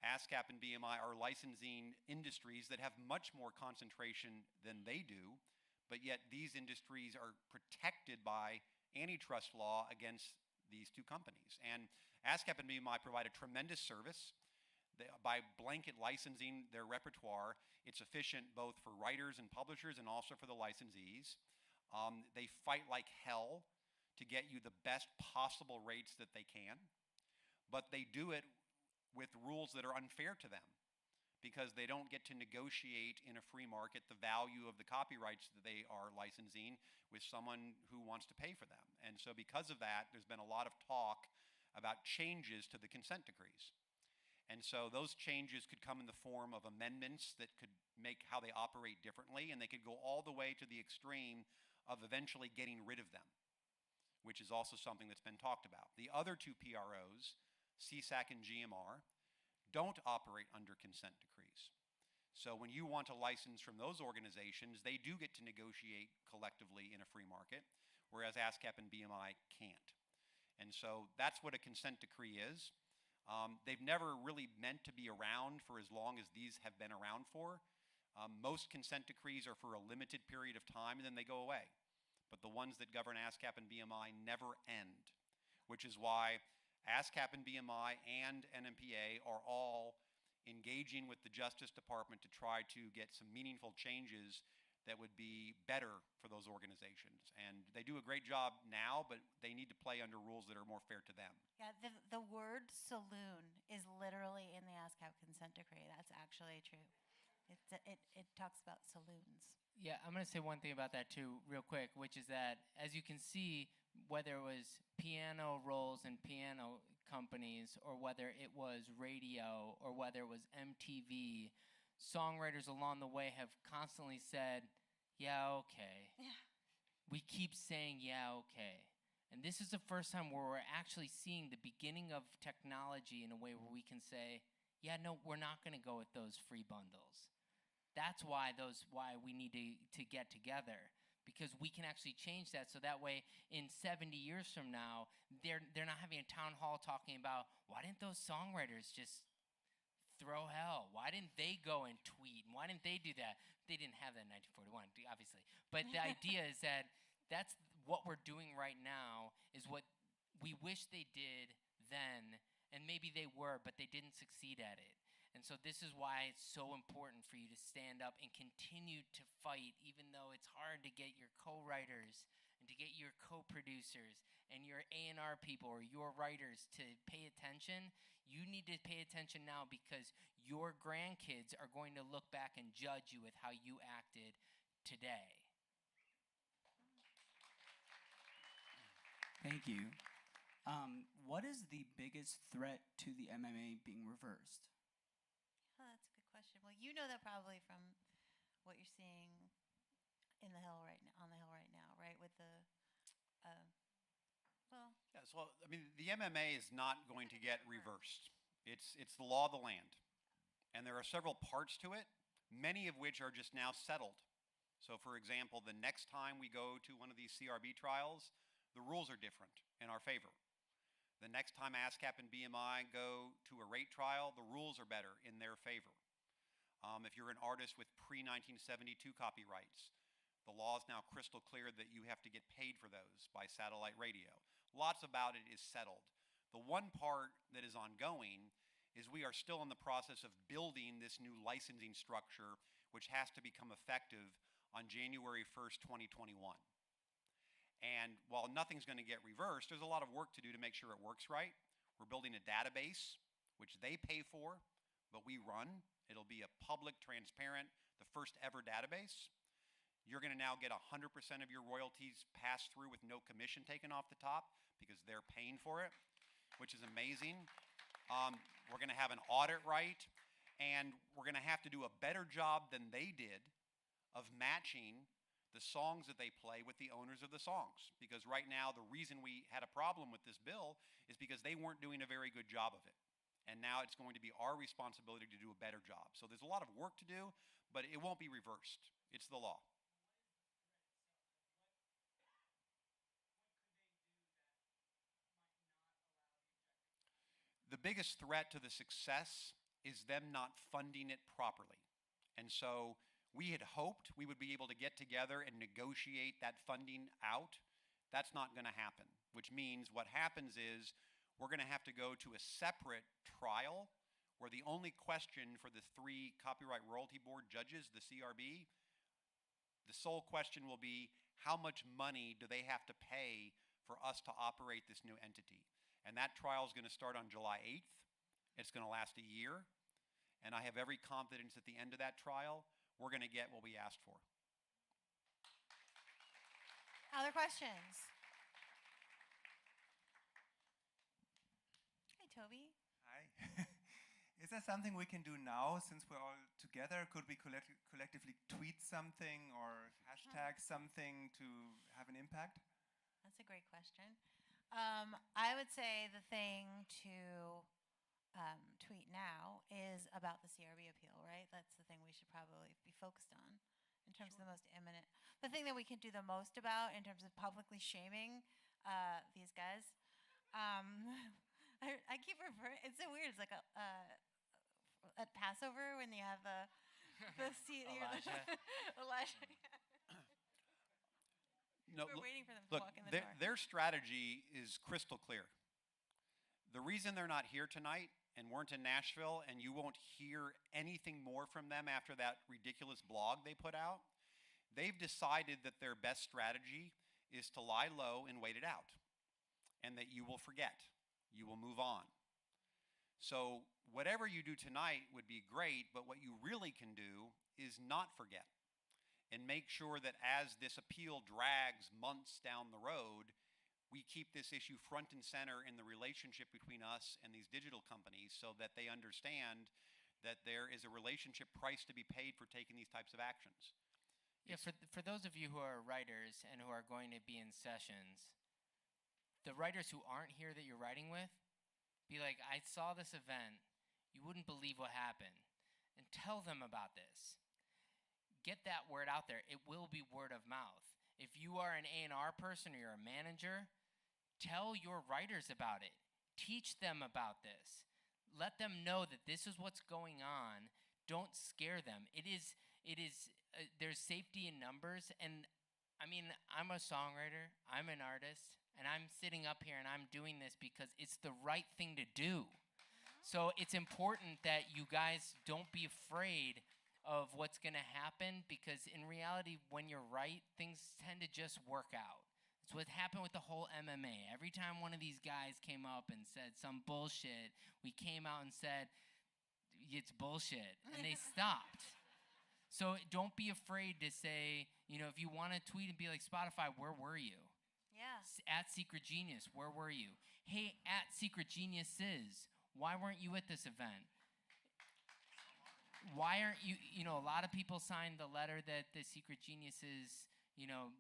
ASCAP and BMI are licensing industries that have much more concentration than they do, but yet these industries are protected by antitrust law against these two companies. And ASCAP and BMI provide a tremendous service. by blanket licensing their repertoire, it's efficient both for writers and publishers and also for the licensees. They fight like hell to get you the best possible rates that they can, but they do it with rules that are unfair to them because they don't get to negotiate in a free market the value of the copyrights that they are licensing with someone who wants to pay for them. And so because of that, there's been a lot of talk about changes to the consent decrees. And so those changes could come in the form of amendments that could make how they operate differently, and they could go all the way to the extreme of eventually getting rid of them, which is also something that's been talked about. The other two PROs, CSAC and GMR, don't operate under consent decrees. So when you want a license from those organizations, they do get to negotiate collectively in a free market, whereas ASCAP and BMI can't. And so that's what a consent decree is. They've never really meant to be around for as long as these have been around for. Most consent decrees are for a limited period of time and then they go away. But the ones that govern ASCAP and BMI never end, which is why ASCAP and BMI and NMPA are all engaging with the Justice Department to try to get some meaningful changes that would be better for those organizations. And they do a great job now, but they need to play under rules that are more fair to them. Yeah, the word saloon is literally in the ASCAP consent decree. That's actually true. It talks about saloons. Yeah, I'm going to say one thing about that too, real quick, which is that as you can see, whether it was piano rolls and piano companies, or whether it was radio, or whether it was MTV, songwriters along the way have constantly said, yeah, okay. Yeah. We keep saying, yeah, okay. And this is the first time where we're actually seeing the beginning of technology in a way where we can say, yeah, no, we're not going to go with those free bundles. That's why we need to get together, because we can actually change that. So that way, in 70 years from now, they're not having a town hall talking about, why didn't those songwriters just throw hell? Why didn't they go and tweet? Why didn't they do that? They didn't have that in 1941, obviously. But the idea is that that's what we're doing right now, is what we wish they did then, and maybe they were, but they didn't succeed at it. And so this is why it's so important for you to stand up and continue to fight, even though it's hard to get your co-writers and to get your co-producers and your A&R people or your writers to pay attention. You need to pay attention now, because your grandkids are going to look back and judge you with how you acted today. Thank you. What is the biggest threat to the MMA being reversed? Oh, that's a good question. Well, you know that probably from what you're seeing in the hill right now, on the hill right now, right? With the, Yes, well, I mean, the MMA is not going to get reversed. It's the law of the land. And there are several parts to it, many of which are just now settled. So, for example, the next time we go to one of these CRB trials, the rules are different in our favor. The next time ASCAP and BMI go to a rate trial, the rules are better in their favor. If you're an artist with pre-1972 copyrights, the law is now crystal clear that you have to get paid for those by satellite radio. Lots about it is settled. The one part that is ongoing is we are still in the process of building this new licensing structure, which has to become effective on January 1st, 2021. And while nothing's going to get reversed, there's a lot of work to do to make sure it works right. We're building a database, which they pay for, but we run. It'll be a public, transparent, the first ever database. You're going to now get 100% of your royalties passed through with no commission taken off the top, because they're paying for it, which is amazing. We're going to have an audit right, and we're going to have to do a better job than they did of matching the songs that they play with the owners of the songs. Because right now, the reason we had a problem with this bill is because they weren't doing a very good job of it. And now it's going to be our responsibility to do a better job. So there's a lot of work to do, but it won't be reversed. It's the law. The biggest threat to the success is them not funding it properly. And so we had hoped we would be able to get together and negotiate that funding out. That's not going to happen, which means what happens is we're going to have to go to a separate trial where the only question for the 3 Copyright Royalty Board judges, the CRB, the sole question will be, how much money do they have to pay for us to operate this new entity? And that trial is going to start on July 8th. It's going to last a year. And I have every confidence at the end of that trial, we're going to get what we asked for. Other questions? Hi, Toby. Hi. Is there something we can do now since we're all together? Could we collectively tweet something or hashtag something to have an impact? That's a great question. I would say the thing to tweet now is about the CRB appeal, right? That's the thing we should probably be focused on in terms of the most imminent. The thing that we can do the most about in terms of publicly shaming these guys. I keep referring. It's so weird. It's like at Passover when you have the Elijah. Elijah. No, We're waiting for them to look, walk in the door. their strategy is crystal clear. The reason they're not here tonight and weren't in Nashville, and you won't hear anything more from them after that ridiculous blog they put out, they've decided that their best strategy is to lie low and wait it out, and that you will forget. You will move on. So whatever you do tonight would be great, but what you really can do is not forget and make sure that as this appeal drags months down the road, we keep this issue front and center in the relationship between us and these digital companies so that they understand that there is a relationship price to be paid for taking these types of actions. Yeah, for those of you who are writers and who are going to be in sessions, the writers who aren't here that you're writing with, be like, I saw this event, you wouldn't believe what happened, and tell them about this. Get that word out there. It will be word of mouth. If you are an A&R person or you're a manager, tell your writers about it. Teach them about this. Let them know that this is what's going on. Don't scare them. There's safety in numbers, and I mean, I'm a songwriter, I'm an artist, and I'm sitting up here and I'm doing this because it's the right thing to do. So it's important that you guys don't be afraid of what's going to happen, because in reality, when you're right, things tend to just work out. It's what happened with the whole MMA. Every time one of these guys came up and said some bullshit, we came out and said, it's bullshit, and they stopped. So don't be afraid to say, if you want to tweet and be like, Spotify, where were you? Yeah. At Secret Genius, where were you? Hey, at Secret Geniuses, why weren't you at this event? Why aren't you, a lot of people signed the letter that the Secret Geniuses,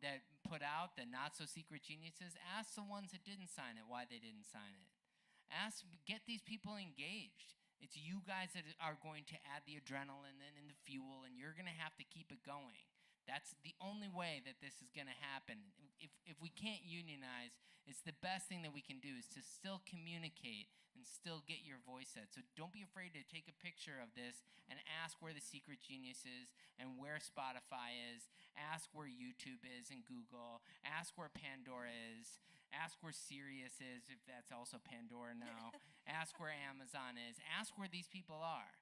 that put out, the not so secret geniuses. Ask the ones that didn't sign it why they didn't sign it. Get these people engaged. It's you guys that are going to add the adrenaline and the fuel, and you're going to have to keep it going. That's the only way that this is going to happen. If we can't unionize, it's the best thing that we can do is to still communicate and still get your voice out. So don't be afraid to take a picture of this and ask where the Secret Genius is and where Spotify is. Ask where YouTube is and Google. Ask where Pandora is. Ask where Sirius is, if that's also Pandora now. Ask where Amazon is. Ask where these people are.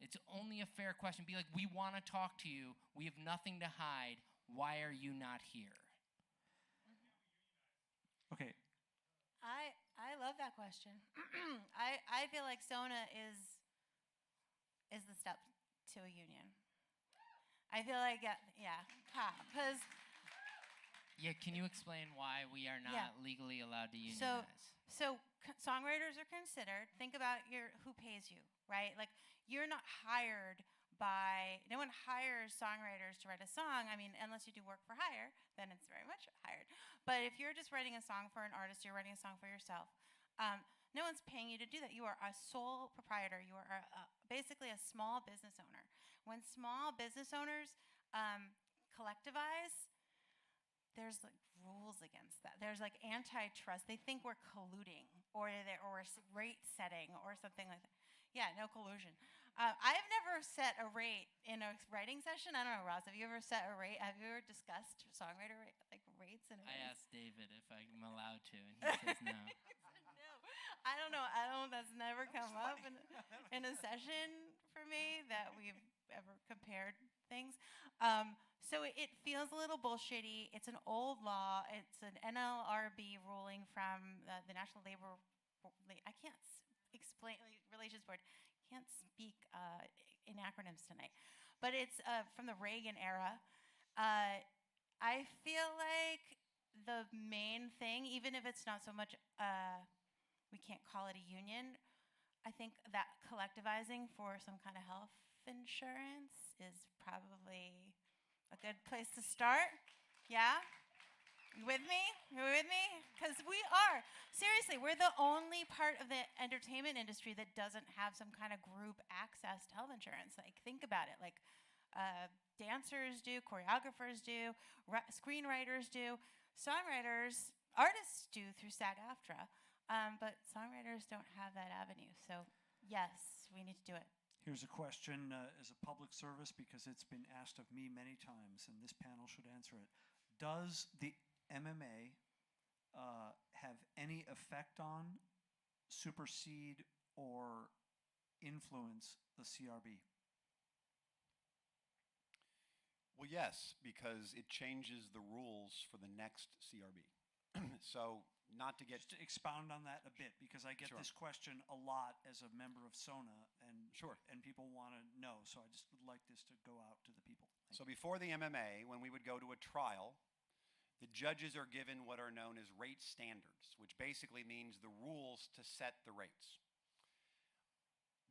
It's only a fair question. Be like, we want to talk to you. We have nothing to hide. Why are you not here? Okay. I love that question. I feel like SONA is the step to a union. I feel like, because... Yeah, can you explain why we are not legally allowed to unionize? So songwriters are considered, think about who pays you, right? Like, you're not hired by, no one hires songwriters to write a song. I mean, unless you do work for hire, then it's very much hired. But if you're just writing a song for an artist, you're writing a song for yourself, no one's paying you to do that. You are a sole proprietor. You are basically a small business owner. When small business owners collectivize, there's like rules against that. There's like antitrust. They think we're colluding or rate setting or something like that. Yeah, no collusion. I've never set a rate in a writing session. I don't know, Ross, have you ever set a rate? Have you ever discussed songwriter rates? I asked David if I'm allowed to, and he says no. No. I don't know. That's never come up in a session for me that we've ever compared things. So it feels a little bullshitty. It's an old law. It's an NLRB ruling from the National Labor. I can't explain Relations Board. Can't speak in acronyms tonight, but it's from the Reagan era. I feel like the main thing, even if it's not so much, we can't call it a union. I think that collectivizing for some kind of health insurance is probably a good place to start. Yeah? You with me? You with me? Because we are. Seriously, we're the only part of the entertainment industry that doesn't have some kind of group access to health insurance. Like, think about it. Like, dancers do, choreographers do, screenwriters do, songwriters, artists do through SAG-AFTRA. But songwriters don't have that avenue. So, yes, we need to do it. Here's a question as a public service because it's been asked of me many times, and this panel should answer it. Does the MMA have any effect on, supersede, or influence the CRB? Well, yes, because it changes the rules for the next CRB. So, not to get... Just to expound on that a bit, because I get Sure. this question a lot as a member of SONA, and Sure. and people want to know. So I just would like this to go out to the people. Thank So you. before the MMA, when we would go to a trial, the judges are given what are known as rate standards, which basically means the rules to set the rates.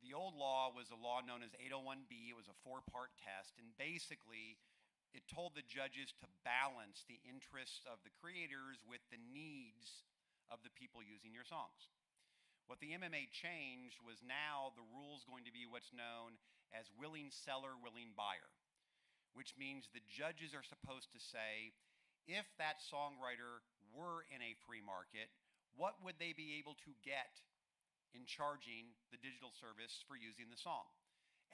The old law was a law known as 801B. It was a 4-part test, and basically it told the judges to balance the interests of the creators with the needs of the people using your songs. What the MMA changed was now the rule's going to be what's known as willing seller, willing buyer, which means the judges are supposed to say, if that songwriter were in a free market, what would they be able to get in charging the digital service for using the song?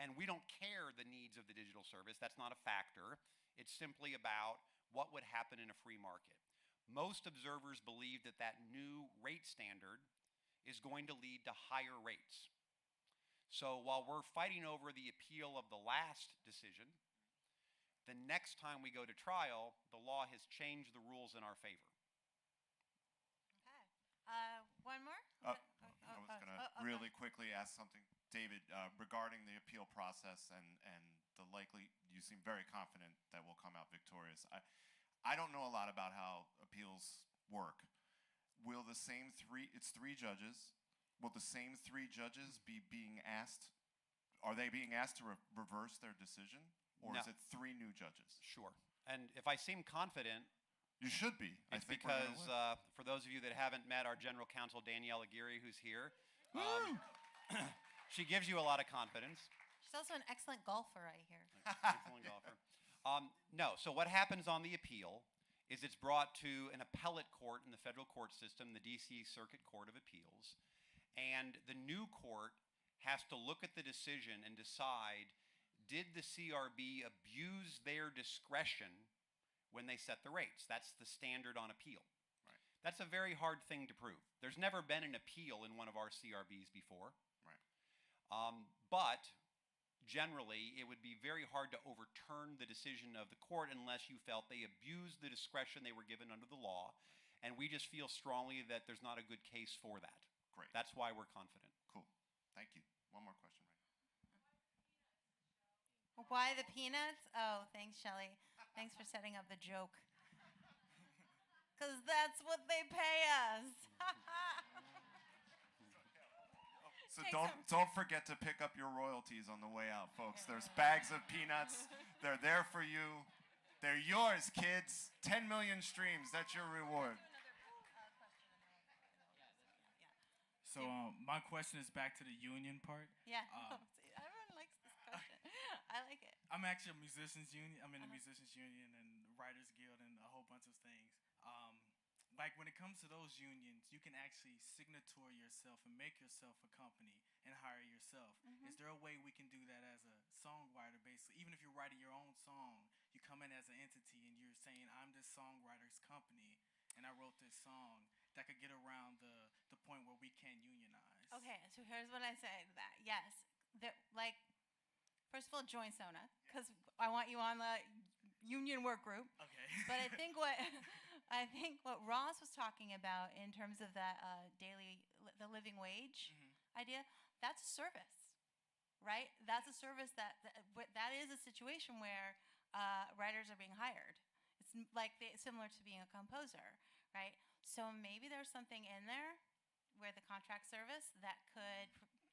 And we don't care the needs of the digital service. That's not a factor. It's simply about what would happen in a free market. Most observers believe that that new rate standard is going to lead to higher rates. So while we're fighting over the appeal of the last decision, the next time we go to trial, the law has changed the rules in our favor. Okay. One more? I was going to really quickly ask something, David, regarding the appeal process and the likely, you seem very confident that we'll come out victorious. I don't know a lot about how appeals work. Will the same it's 3 judges, will the same 3 judges be being asked, are they being asked to reverse their decision? Or No. is it 3 new judges? Sure. And if I seem confident, You should be. it's because for those of you that haven't met our general counsel, Danielle Aguirre, who's here, she gives you a lot of confidence. She's also an excellent golfer, I hear. Excellent golfer. No, so what happens on the appeal is it's brought to an appellate court in the federal court system, the D.C. Circuit Court of Appeals, and the new court has to look at the decision and decide, did the CRB abuse their discretion when they set the rates? That's the standard on appeal. Right. That's a very hard thing to prove. There's never been an appeal in one of our CRBs before. Right. But generally, it would be very hard to overturn the decision of the court unless you felt they abused the discretion they were given under the law. And we just feel strongly that there's not a good case for that. Great. That's why we're confident. Cool. Thank you. One more question. Why the peanuts? Oh, thanks, Shelley. Thanks for setting up the joke. Because that's what they pay us. So Take don't forget to pick up your royalties on the way out, folks. There's bags of peanuts. They're there for you. They're yours, kids. 10 million streams. That's your reward. So my question is back to the union part. Yeah. Everyone likes this question. I like it. I'm actually a musicians union. I'm in the musicians union and writers guild and a whole bunch of things. Like when it comes to those unions, you can actually signatory yourself and make yourself a company and hire yourself. Is there a way we can do that as a songwriter, basically? Even if you're writing your own song, you come in as an entity and you're saying, I'm this songwriter's company and I wrote this song. that could get around the point where we can't unionize? Okay, so here's what I say to that. Yes, like, first of all, join SONA, because I want you on the union work group. Okay. But I think what Ross was talking about in terms of that the living wage idea, that's a service, right? That's a service that is a situation where writers are being hired. It's like similar to being a composer, right? So maybe there's something in there where the contract service that could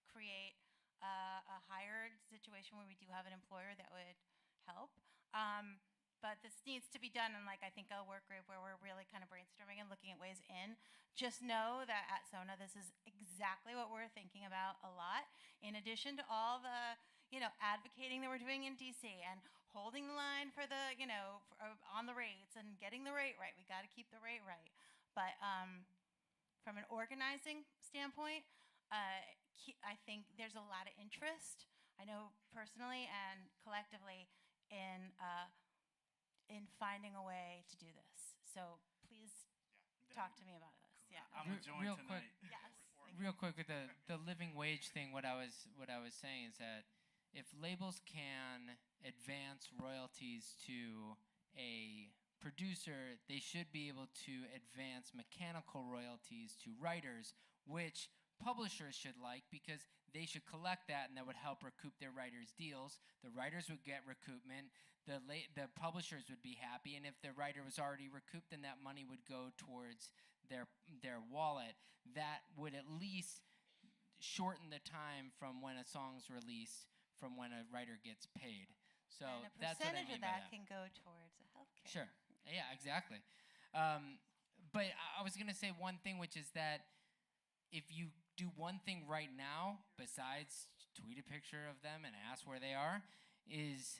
create a hired situation where we do have an employer that would help. But this needs to be done in, like, I think a work group where we're really kind of brainstorming and looking at ways in. Just know that at SONA, this is exactly what we're thinking about a lot. In addition to all the, advocating that we're doing in DC and holding the line for the, on the rates and getting the rate right. We got to keep the rate right. But from an organizing standpoint, I think there's a lot of interest. I know personally and collectively in finding a way to do this. So please talk to me about this. Yeah. I'm gonna join real tonight. quick. Yes. Real quick with the living wage thing, what I was saying is that if labels can advance royalties to a producer, they should be able to advance mechanical royalties to writers, which publishers should like because they should collect that and that would help recoup their writers' deals. The writers would get recoupment. The publishers would be happy, and if the writer was already recouped, then that money would go towards their wallet. That would at least shorten the time from when a song's released from when a writer gets paid. So and a that's what I percentage mean of by that can go towards healthcare. Sure. Yeah, exactly. But I was going to say one thing, which is that if you do one thing right now, besides tweet a picture of them and ask where they are, is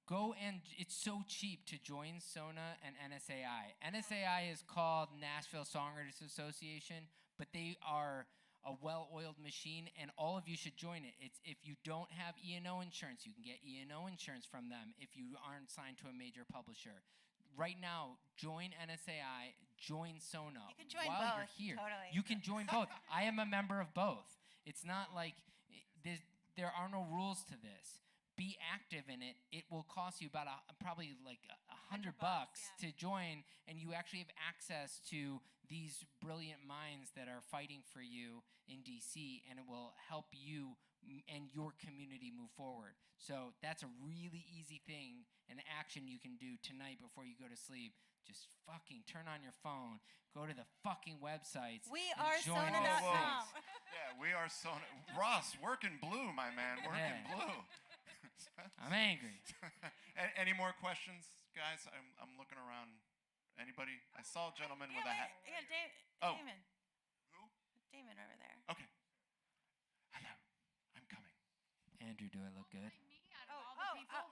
go and it's so cheap to join SONA and NSAI. NSAI is called Nashville Songwriters Association, but they are a well-oiled machine, and all of you should join it. It's if you don't have E&O insurance, you can get E&O insurance from them if you aren't signed to a major publisher. Right now, join NSAI, join SONA. You can join while both, you're here. totally. You can join both. I am a member of both. It's not like there are no rules to this. Be active in it. It will cost you about probably like $100 yeah. to join, and you actually have access to these brilliant minds that are fighting for you in DC, and it will help you and your community move forward. So that's a really easy thing, an action you can do tonight before you go to sleep. Just fucking turn on your phone, go to the fucking websites. We and are join Sona.com. those things. Yeah, we are Sona. Ross, work in blue, my man. Work in Yeah. blue. I'm angry. Any more questions, guys? I'm looking around. Anybody? I saw a gentleman with a hat. Yeah, Oh. Damon. Who? Damon over there. Okay. Hello. I'm coming. Andrew, do I look good? Me out of all the people.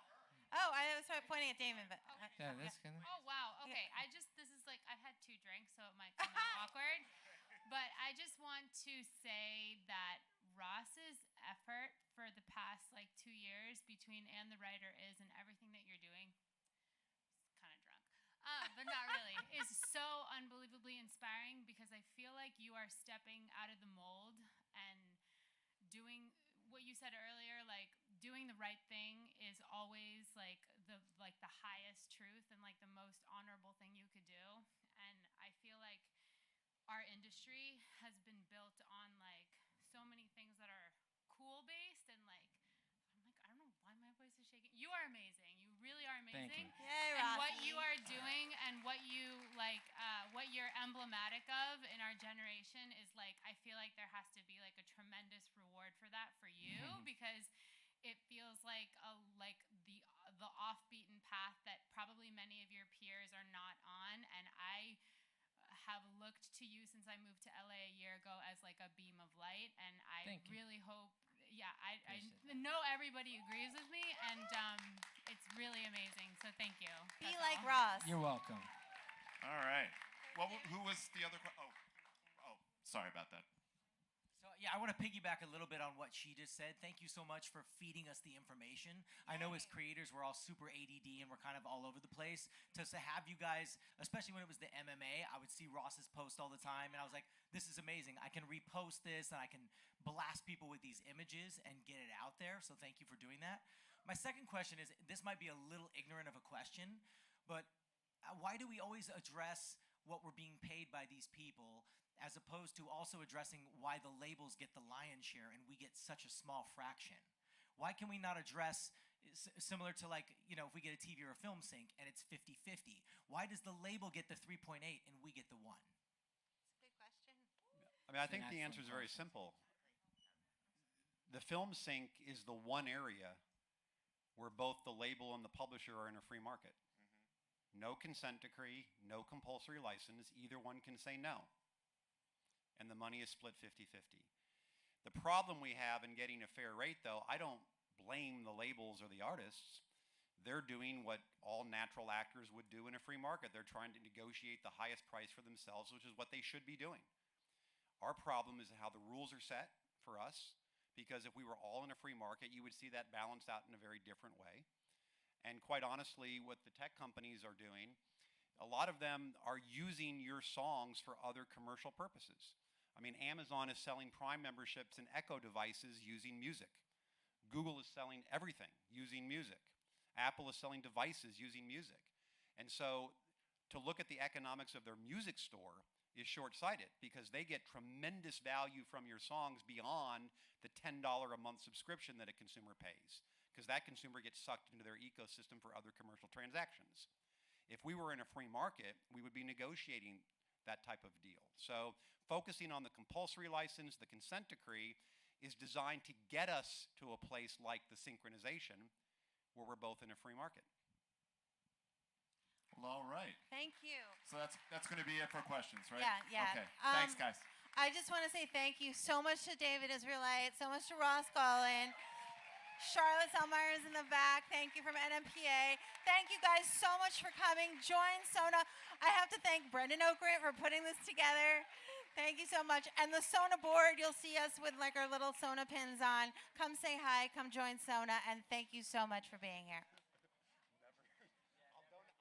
I was pointing at Damon, but Yeah, that's good. Oh wow. Okay. This is like I've had 2 drinks, so it might come out awkward. But I just want to say that Ross's effort for the past 2 years between And the Writer Is and everything that you're doing, kind of drunk, but not really, is so unbelievably inspiring because I feel like you are stepping out of the mold and doing what you said earlier, like doing the right thing is always the highest truth and the most honorable thing you could do. And I feel like our industry has been built on so many things that are cool based and I don't know why my voice is shaking. You are amazing. You really are amazing. Thank you. Yay, And Rossi. what you are doing and what you what you're emblematic of in our generation is I feel like there has to be a tremendous reward for that for you because it feels like the off-beaten path that probably many of your peers are not on, and I have looked to you since I moved to LA a year ago as a beam of light, and I Thank you. really hope. Yeah, I Appreciate know everybody agrees with me, and it's really amazing. So thank you. Be That's like all. Ross. You're welcome. All right. Well, who was the other? Oh, sorry about that. So Yeah, I want to piggyback a little bit on what she just said. Thank you so much for feeding us the information. I know as creators, we're all super ADD and we're kind of all over the place. To have you guys, especially when it was the MMA, I would see Ross's post all the time, and I was like, this is amazing. I can repost this, and I can blast people with these images and get it out there, so thank you for doing that. My second question is, this might be a little ignorant of a question, but why do we always address what we're being paid by these people as opposed to also addressing why the labels get the lion's share and we get such a small fraction? Why can we not address, similar to like, you know, if we get a TV or a film sync and it's 50-50, why does the label get the 3.8 and we get the 1? That's a good question. I mean, I think the answer is very simple. The film sync is the one area where both the label and the publisher are in a free market. No consent decree, no compulsory license, either one can say no. And the money is split 50-50. The problem we have in getting a fair rate, though, I don't blame the labels or the artists. They're doing what all natural actors would do in a free market. They're trying to negotiate the highest price for themselves, which is what they should be doing. Our problem is how the rules are set for us, because if we were all in a free market, you would see that balanced out in a very different way. And quite honestly, what the tech companies are doing, a lot of them are using your songs for other commercial purposes. I mean, Amazon is selling Prime memberships and Echo devices using music. Google is selling everything using music. Apple is selling devices using music. And so to look at the economics of their music store is short-sighted, because they get tremendous value from your songs beyond the $10 a month subscription that a consumer pays, because that consumer gets sucked into their ecosystem for other commercial transactions. If we were in a free market, we would be negotiating that type of deal. So focusing on the compulsory license, the consent decree, is designed to get us to a place like the synchronization where we're both in a free market. Well, all right. Thank you. So that's going to be it for questions, right? Yeah. Okay. Thanks, guys. I just want to say thank you so much to David Israelite, so much to Ross Gollin, Charlotte Selmeyer's in the back. Thank you from NMPA. Thank you guys so much for coming. Join Sona. I have to thank Brendan Okrent for putting this together. Thank you so much. And the Sona board, you'll see us with like our little Sona pins on. Come say hi. Come join Sona. And thank you so much for being here.